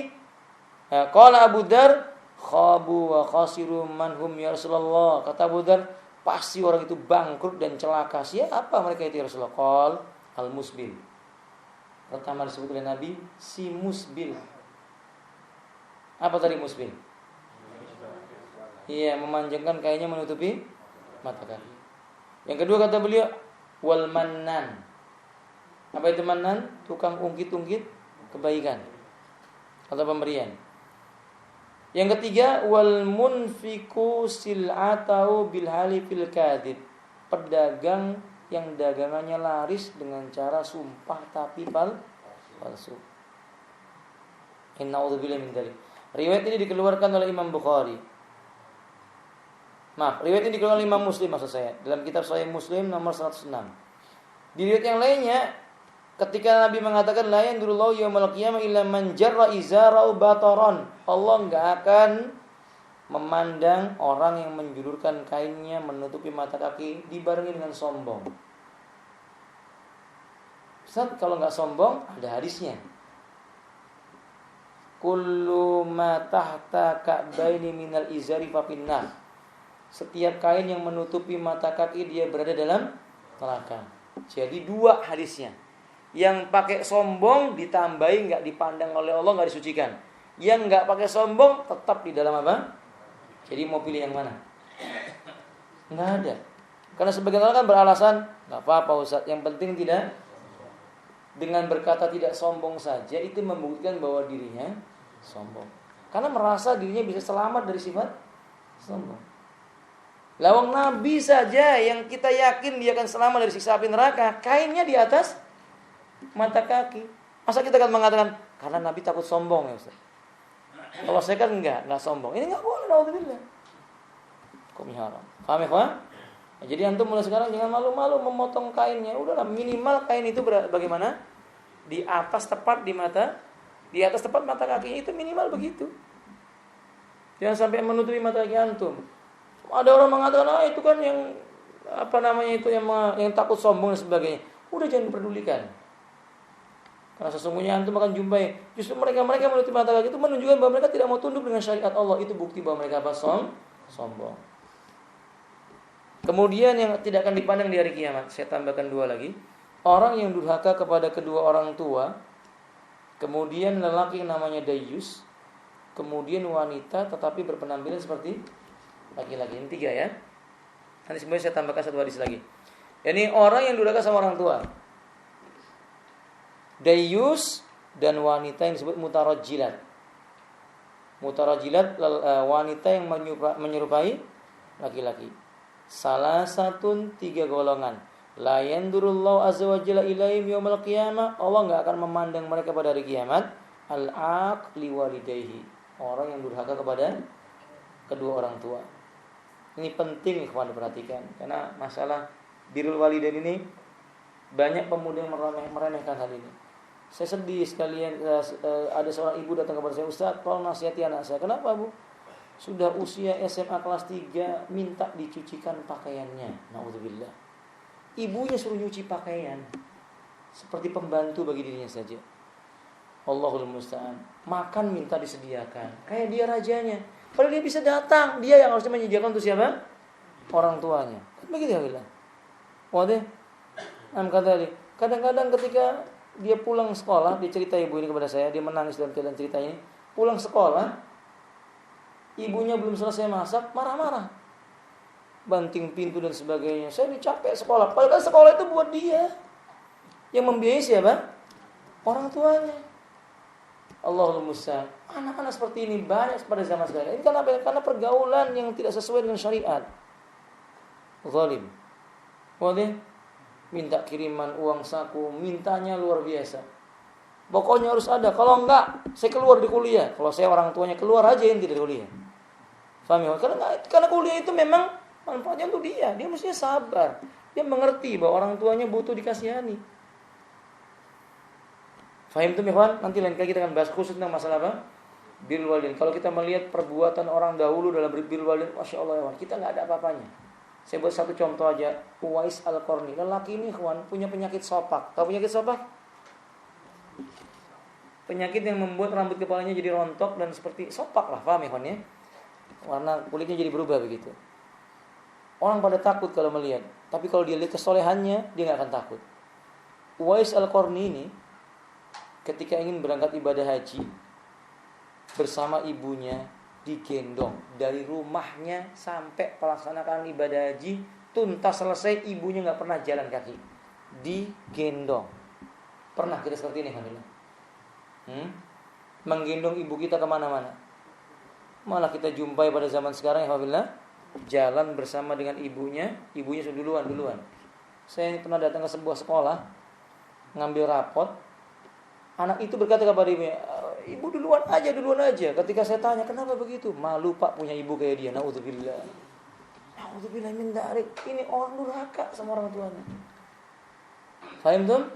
qala Abu Dzar, khabu wa khasiru man hum ya Rasulullah. Kata Abu Dzar, pasti orang itu bangkrut dan celaka. Siapa mereka itu ya Rasulullah? Qal al-musbil. Pertama disebut oleh Nabi, si musbil. Apa tadi musbil? Iya, memanjangkan kainnya menutupi mata kaki. Yang kedua kata beliau, wal mannan. Apa itu mannan? Tukang ungkit-ungkit kebaikan atau pemberian. Yang ketiga, wal munfiku sil'atau bil halifil kadhib. Pedagang yang dagangannya laris dengan cara sumpah tapi palsu. Inna'udzubillahi min dzalik. Riwayat ini dikeluarkan oleh Imam Bukhari. Riwayat ini dikeluarkan oleh Imam Muslim maksud saya. Dalam kitab Sahih Muslim nomor 106. Di riwayat yang lainnya, ketika Nabi mengatakan la yanzurullahu yaumil qiyamah illa man jarra izara'u bataran. Allah enggak akan memandang orang yang menjulurkan kainnya menutupi mata kaki dibarengi dengan sombong. Ustaz, kalau enggak sombong ada hadisnya. Kullu ma tahta ka'baini minal izari fa finnar. Setiap kain yang menutupi mata kaki dia berada dalam neraka. Jadi 2 hadisnya. Yang pakai sombong ditambahi enggak dipandang oleh Allah, enggak disucikan. Yang enggak pakai sombong tetap di dalam apa? Jadi mau pilih yang mana? Enggak ada. Karena sebagian orang kan beralasan, enggak apa-apa Ustaz, yang penting tidak. Dengan berkata tidak sombong saja itu membuktikan bahwa dirinya sombong. Karena merasa dirinya bisa selamat dari sifat sombong. Lawang Nabi saja yang kita yakin dia akan selamat dari siksa api neraka, kainnya di atas mata kaki. Masa kita akan mengatakan karena Nabi takut sombong ya Ustaz? Kalau saya kan enggak sombong. Ini enggak boleh, naudzubillah. Hukumnya haram. Paham ya, kawan? Jadi antum mulai sekarang jangan malu-malu memotong kainnya. Udahlah, minimal kain itu bagaimana? Di atas tepat di mata, di atas tepat mata kakinya itu minimal begitu. Jangan sampai menutupi mata kaki antum. Ada orang mengatakan, itu kan yang itu yang takut sombong dan sebagainya. Udah jangan pedulikan. Karena sesungguhnya antum akan jumpai justru mereka menutupi mata kaki itu menunjukkan bahwa mereka tidak mau tunduk dengan syariat Allah. Itu bukti bahwa mereka sombong. Kemudian yang tidak akan dipandang di hari kiamat, saya tambahkan 2 lagi. Orang yang durhaka kepada kedua orang tua, kemudian lelaki yang namanya dayus, kemudian wanita tetapi berpenampilan seperti laki-laki. Ini 3 ya. Nanti sebenarnya saya tambahkan 1 hadis lagi. Ini orang yang durhaka sama orang tua. Dayus dan wanita yang disebut mutarajjilat. Mutarajjilat wanita yang menyerupai laki-laki. Salah satu 3 golongan. La yandurullahu azza wa jalla ilaihim yaumil qiyamah. Allah enggak akan memandang mereka pada hari kiamat. Al-aqli walidayhi. Orang yang durhaka kepada kedua orang tua. Ini penting ikhwan diperhatikan karena masalah birrul walidain ini banyak pemuda yang meremehkan hal ini. Saya sedih sekalian ada seorang ibu datang kepada saya, Ustaz, tolong nasihati anak saya. Kenapa, Bu? Sudah usia SMA kelas 3 minta dicucikan pakaiannya. Na'udzubillah. Ibunya suruh nyuci pakaian seperti pembantu bagi dirinya saja. Allahul musta'an. Makan minta disediakan. Kayak dia rajanya. Padahal dia bisa datang. Dia yang harusnya menyediakan untuk siapa? Orang tuanya. Begitu ya Allah. Wadah. Kadang-kadang ketika dia pulang sekolah, dia cerita ibu ini kepada saya, dia menangis dalam keadaan cerita ini. Pulang sekolah, ibunya belum selesai masak, marah-marah. banting pintu dan sebagainya. Saya ini capek sekolah. Padahal sekolah itu buat dia. Yang membiayai siapa? Orang tuanya. Allahul musta'an. Anak-anak seperti ini banyak pada zaman sekarang. Ini karena pergaulan yang tidak sesuai dengan syariat. Zalim. Wadah, minta kiriman uang saku, mintanya luar biasa. Pokoknya harus ada. Kalau enggak, saya keluar di kuliah. Kalau saya orang tuanya keluar aja yang tidak kuliah. Paham ya? Karena kuliah itu memang manfaatnya untuk dia. Dia mestinya sabar. Dia mengerti bahwa orang tuanya butuh dikasihani. Fahim tuh ikhwan? Nanti lain kali kita akan bahas khusus tentang masalah apa? Birrul walidain. Kalau kita melihat perbuatan orang dahulu dalam birrul walidain, Masya Allah ikhwan, kita nggak ada apa-apanya. Saya buat satu contoh aja. Uwais Al-Qarni. Lelaki ini ikhwan punya penyakit sopak. Tahu penyakit sopak? Penyakit yang membuat rambut kepalanya jadi rontok dan seperti sopak lah. Paham ikhwan ya? Warna kulitnya jadi berubah begitu. Orang pada takut kalau melihat. Tapi kalau dia lihat kesolehannya, dia nggak akan takut. Uwais Al-Qarni ini ketika ingin berangkat ibadah haji bersama ibunya digendong dari rumahnya sampai pelaksanakan ibadah haji tuntas selesai, ibunya nggak pernah jalan kaki, digendong. Pernah kita seperti ini alhamdulillah? Menggendong ibu kita kemana-mana. Malah kita jumpai pada zaman sekarang alhamdulillah jalan bersama dengan ibunya sudah duluan. Saya pernah datang ke sebuah sekolah ngambil rapot. Anak itu berkata kepada ibunya, ibu duluan aja. Ketika saya tanya, kenapa begitu? Malu pak punya ibu kayak dia. Na'udzubillah min dzalik. Ini orang durhaka sama orang tuanya. Paham tuh?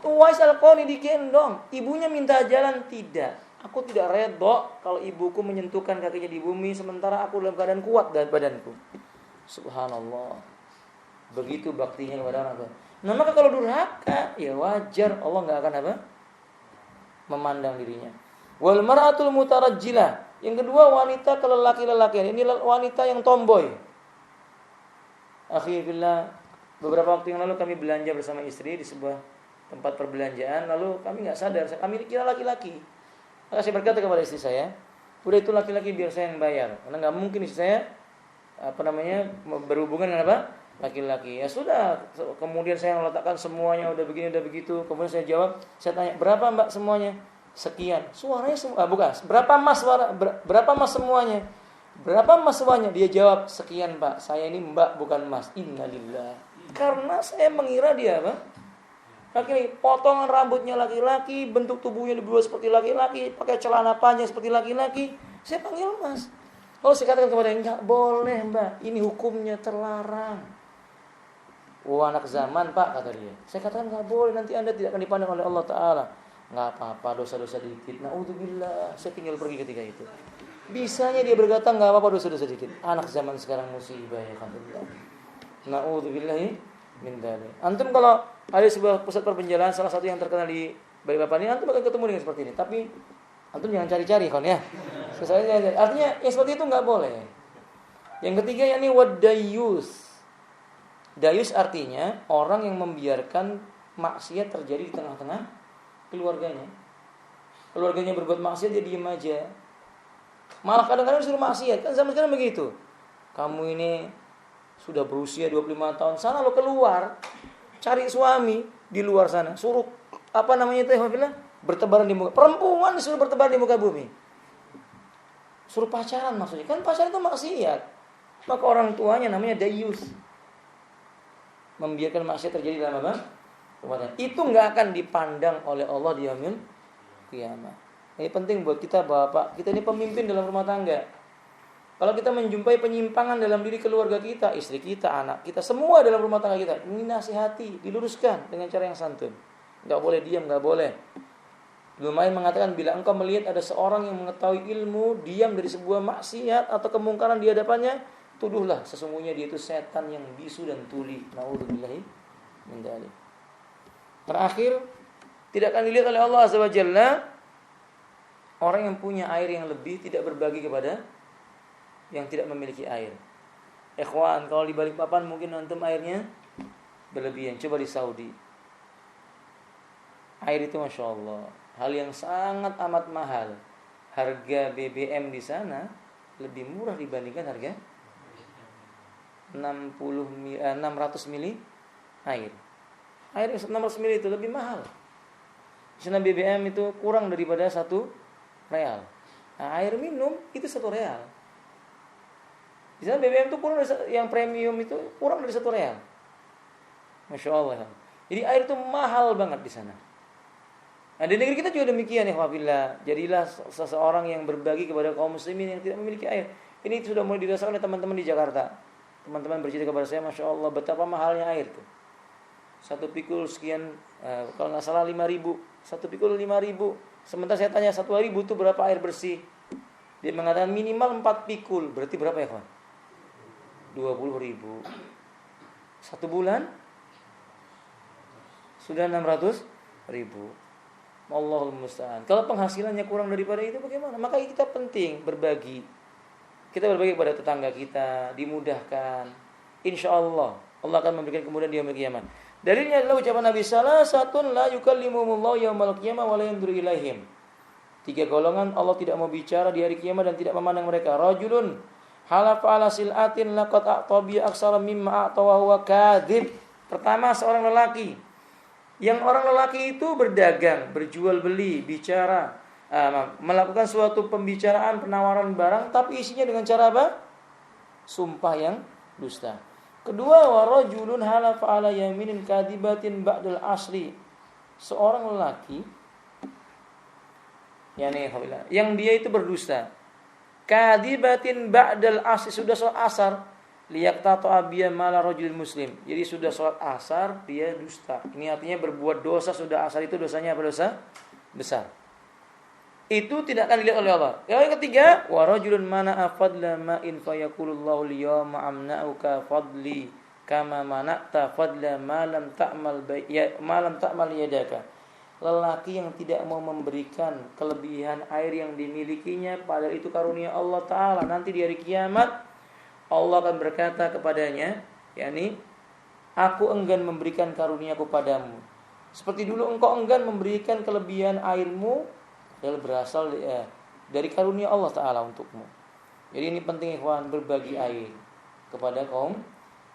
Uwais Al-Qarni digendong. Ibunya minta jalan, tidak. Aku tidak redha kalau ibuku menyentuhkan kakinya di bumi sementara aku dalam keadaan kuat dan badanku. Subhanallah. Begitu baktinya kepada orang tua. Nah maka kalau durhaka, ya wajar Allah nggak akan apa? Memandang dirinya. Wal mar'atul mutarajjilah. Yang kedua wanita ke lelaki-lelakian. Ini wanita yang tomboy. Akhi billah, beberapa waktu yang lalu kami belanja bersama istri di sebuah tempat perbelanjaan. Lalu kami nggak sadar, kami kira laki-laki. Maka saya berkata kepada istri saya, udah itu laki-laki biar saya yang bayar. Karena nggak mungkin istri saya berhubungan dengan apa? Laki-laki. Ya sudah, kemudian saya meletakkan semuanya udah begini udah begitu. Kemudian saya jawab, saya tanya, "Berapa Mbak semuanya?" "Sekian." Suaranya bukan. "Berapa Mas berapa Mas semuanya?" "Berapa Mas semuanya?" Dia jawab, "Sekian Mbak. Saya ini Mbak bukan Mas." Innalillah. Karena saya mengira dia apa? Laki-laki, potongan rambutnya laki-laki, bentuk tubuhnya dibuat seperti laki-laki, pakai celana panjang seperti laki-laki. Saya panggil Mas. Lalu saya katakan kepada dia, "Enggak boleh Mbak, ini hukumnya terlarang." Anak zaman pak, kata dia. Saya katakan nggak boleh, nanti anda tidak akan dipandang oleh Allah Ta'ala. Nggak apa-apa, dosa-dosa dikit. Na'udzubillah, saya tinggal pergi ketika itu. Bisanya dia berkata nggak apa-apa, dosa-dosa dikit. Anak zaman sekarang musibah ya kan. Na'udzubillahi min dzalik. Antum kalau ada sebuah pusat perbendaharaan salah satu yang terkenal di Balikpapan ini, antum akan ketemu dengan seperti ini. Tapi antum jangan cari-cari kan ya. Artinya yang seperti itu nggak boleh. Yang ketiga yakni wadayus. Dayus artinya orang yang membiarkan maksiat terjadi di tengah-tengah keluarganya. Keluarganya berbuat maksiat, dia diam aja. Malah kadang-kadang disuruh maksiat. Kan zaman sekarang begitu. Kamu ini sudah berusia 25 tahun, sana lo keluar. Cari suami di luar sana. Suruh bertebaran di muka. Perempuan disuruh bertebaran di muka bumi. Suruh pacaran maksudnya. Kan pacaran itu maksiat. Maka orang tuanya namanya dayus. Membiarkan maksiat terjadi dalam apa? Itu nggak akan dipandang oleh Allah di yaumil kiamat. Ini penting buat kita bapak. Kita ini pemimpin dalam rumah tangga. Kalau kita menjumpai penyimpangan dalam diri keluarga kita, istri kita, anak kita, semua dalam rumah tangga kita, ini nasihati, diluruskan dengan cara yang santun. Nggak boleh diam, nggak boleh. Lumayan mengatakan bila engkau melihat ada seorang yang mengetahui ilmu, diam dari sebuah maksiat atau kemungkaran di hadapannya, tuduhlah sesungguhnya dia itu setan yang bisu dan tuli. Na'udzubillahi min dzalik. Terakhir, tidak akan dilihat oleh Allah Azza wa Jalla orang yang punya air yang lebih tidak berbagi kepada yang tidak memiliki air. Ikhwan, kalau di Balikpapan mungkin antum airnya berlebihan. Coba di Saudi. Air itu Masya Allah, hal yang sangat amat mahal. Harga BBM di sana lebih murah dibandingkan harga 600 mili air. Air 600 mili itu lebih mahal. Di sana BBM itu kurang daripada 1 real. Nah, air minum itu 1 real. Di sana BBM itu kurang dari, yang premium itu kurang dari 1 real. Masya Allah. Jadi air itu mahal banget di sana. Nah, di negeri kita juga demikian ya, wabillah. Jadilah seseorang yang berbagi kepada kaum muslimin yang tidak memiliki air. Ini sudah mulai dirasakan oleh teman-teman di Jakarta. Teman-teman bercerita kepada saya, Masya Allah, betapa mahalnya air tuh. 1 pikul sekian, kalau nggak salah 5.000. 1 pikul 5.000. Sementara saya tanya 1 hari butuh berapa air bersih. Dia mengatakan minimal 4 pikul. Berarti berapa ya kawan? 20.000. 1 bulan sudah 600.000. Allahul musta'an. Kalau penghasilannya kurang daripada itu bagaimana? Maka kita penting berbagi. Kita berbagi kepada tetangga kita, dimudahkan. Insya Allah akan memberikan kemudahan di yaumil qiyamah. Dalilnya adalah ucapan Nabi salasatun la yukallimumullahu yaumal qiyamah wa la yanzuru ilaihim. 3 golongan Allah tidak mau bicara di hari kiamat dan tidak memandang mereka. Rajulun halafa ala sil'atin laqad a'tabi aksara mimma a'ta wa huwa kadzib. Pertama, seorang lelaki. Yang orang lelaki itu berdagang, berjual beli, bicara, melakukan suatu pembicaraan, penawaran barang, tapi isinya dengan cara apa? Sumpah yang dusta. Kedua, wa rajulun halafa ala yaminin kadibatin ba'dal asri. Seorang lelaki yang dia itu berdusta. Kadibatin ba'dal asri, sudah sholat asar, liyaqtatu abiya mala rajulil muslim. Jadi sudah sholat asar dia dusta. Ini artinya berbuat dosa sudah asar itu dosanya apa? Dosa besar. Itu tidak akan dilihat oleh Allah. Yang ketiga, wa rajulun mana'a fadla ma'in fayaqulullahu liyawma amna'uka fadli kama mana'ta fadla ma lam ta'mal yadaka. Lelaki yang tidak mau memberikan kelebihan air yang dimilikinya, padahal itu karunia Allah Ta'ala. Nanti di hari kiamat Allah akan berkata kepadanya, yakni, aku enggan memberikan karuniaku padamu. Seperti dulu engkau enggan memberikan kelebihan airmu, yang berasal dari karunia Allah Ta'ala untukmu. Jadi ini penting ikhwan, berbagi air kepada kaum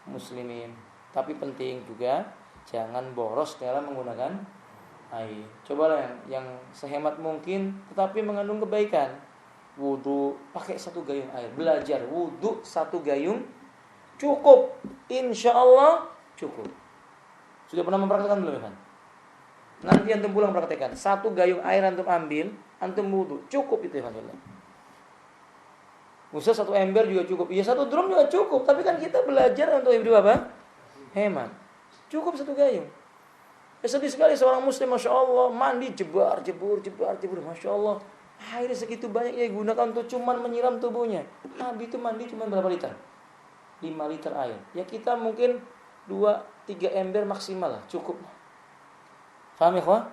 muslimin. Tapi penting juga jangan boros dalam menggunakan air. Cobalah yang sehemat mungkin tetapi mengandung kebaikan. Wudu pakai 1 gayung air. Belajar wudu 1 gayung cukup. Insya Allah cukup. Sudah pernah mempraktikkan belum kan? Nanti antum pulang praktekkan. 1 gayung air antum ambil, antum wudu, cukup itu ya. Usah 1 ember juga cukup. Ya 1 drum juga cukup. Tapi kan kita belajar untuk hidup apa? Hemat. Cukup 1 gayung. Sedih sekali seorang muslim, Masya Allah, mandi jebur. Masya Allah, air segitu banyak ya gunakan untuk cuman menyiram tubuhnya. Nabi itu mandi cuma berapa liter? 5 liter air. Ya kita mungkin 2-3 ember maksimal lah, cukup. Paham ya kawan?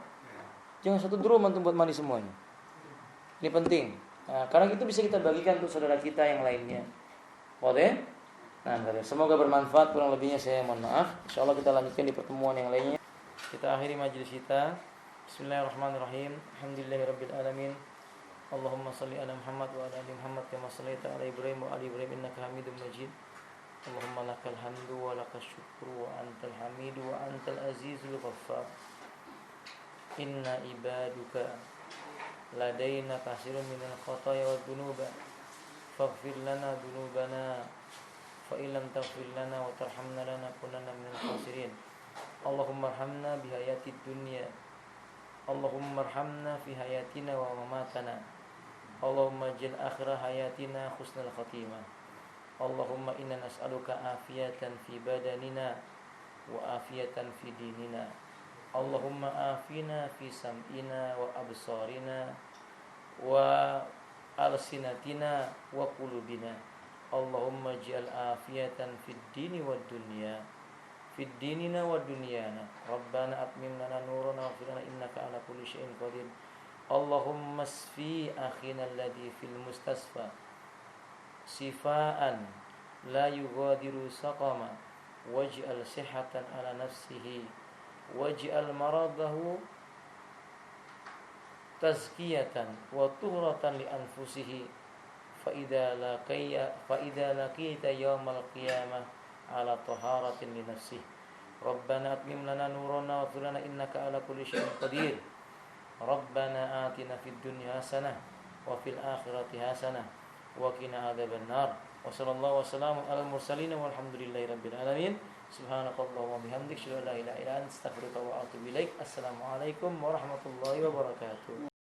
Jangan 1 drum untuk buat mandi semuanya. Ini penting. Nah, karena itu bisa kita bagikan untuk saudara kita yang lainnya. Boleh? Nah, semoga bermanfaat. Kurang lebihnya saya mohon maaf. InsyaAllah kita lanjutkan di pertemuan yang lainnya. Kita akhiri majelis kita. Bismillahirrahmanirrahim. Alhamdulillahirabbil alamin. Allahumma salli ala Muhammad wa ala ali Muhammad kama shallaita ala Ibrahim wa ali Ibrahim innaka Hamidum Majid. Allahumma lakal hamdu wa lakas syukru wa antal hamidu wa antal azizul ghaffar. Inna ibaduka ladaina katsirun minal khataaya wad dunuba faghfir lana dunubana fa illam taghfir lana wa tarhamna lanakunanna minal khasirin. Allahumma arhamna bi hayatid dunya. Allahumma arhamna fi hayatina wa mamatana. Allahumma jil akhirah hayatina husnal khatimah. Allahumma inna nas'aluka afiyatan fi badanina wa afiyatan fi dinina. Allahumma afina fi sam'ina wa absarina wa alsinatina wa qulubina. Allahumma jil afiyatan fid dini wad dunya. Fid dinina wa dunyana. Rabbana atmim lana nurana waghfir lana innaka ala kulli syai'in qadir. Allahumma asfi akhina alladhi fil mustasfa sifaan la yughadiru saqama waj'al sihhatan ala nafsihi waj'al maradahu tazkiyatan wa tuhratan li anfusihi fa idza laqita yaumal qiyamah على طهارة لنفسه ربنا أتمم لنا نورنا واغفر لنا إنك على كل شيء قدير ربنا آتنا في الدنيا حسنة وفي الآخرة حسنة وقنا عذاب النار وصلى الله وسلم على المرسلين والحمد لله رب العالمين سبحانك اللهم وبحمدك أشهد أن لا إله إلا أنت أستغفرك وأتوب إليك السلام عليكم ورحمة الله وبركاته.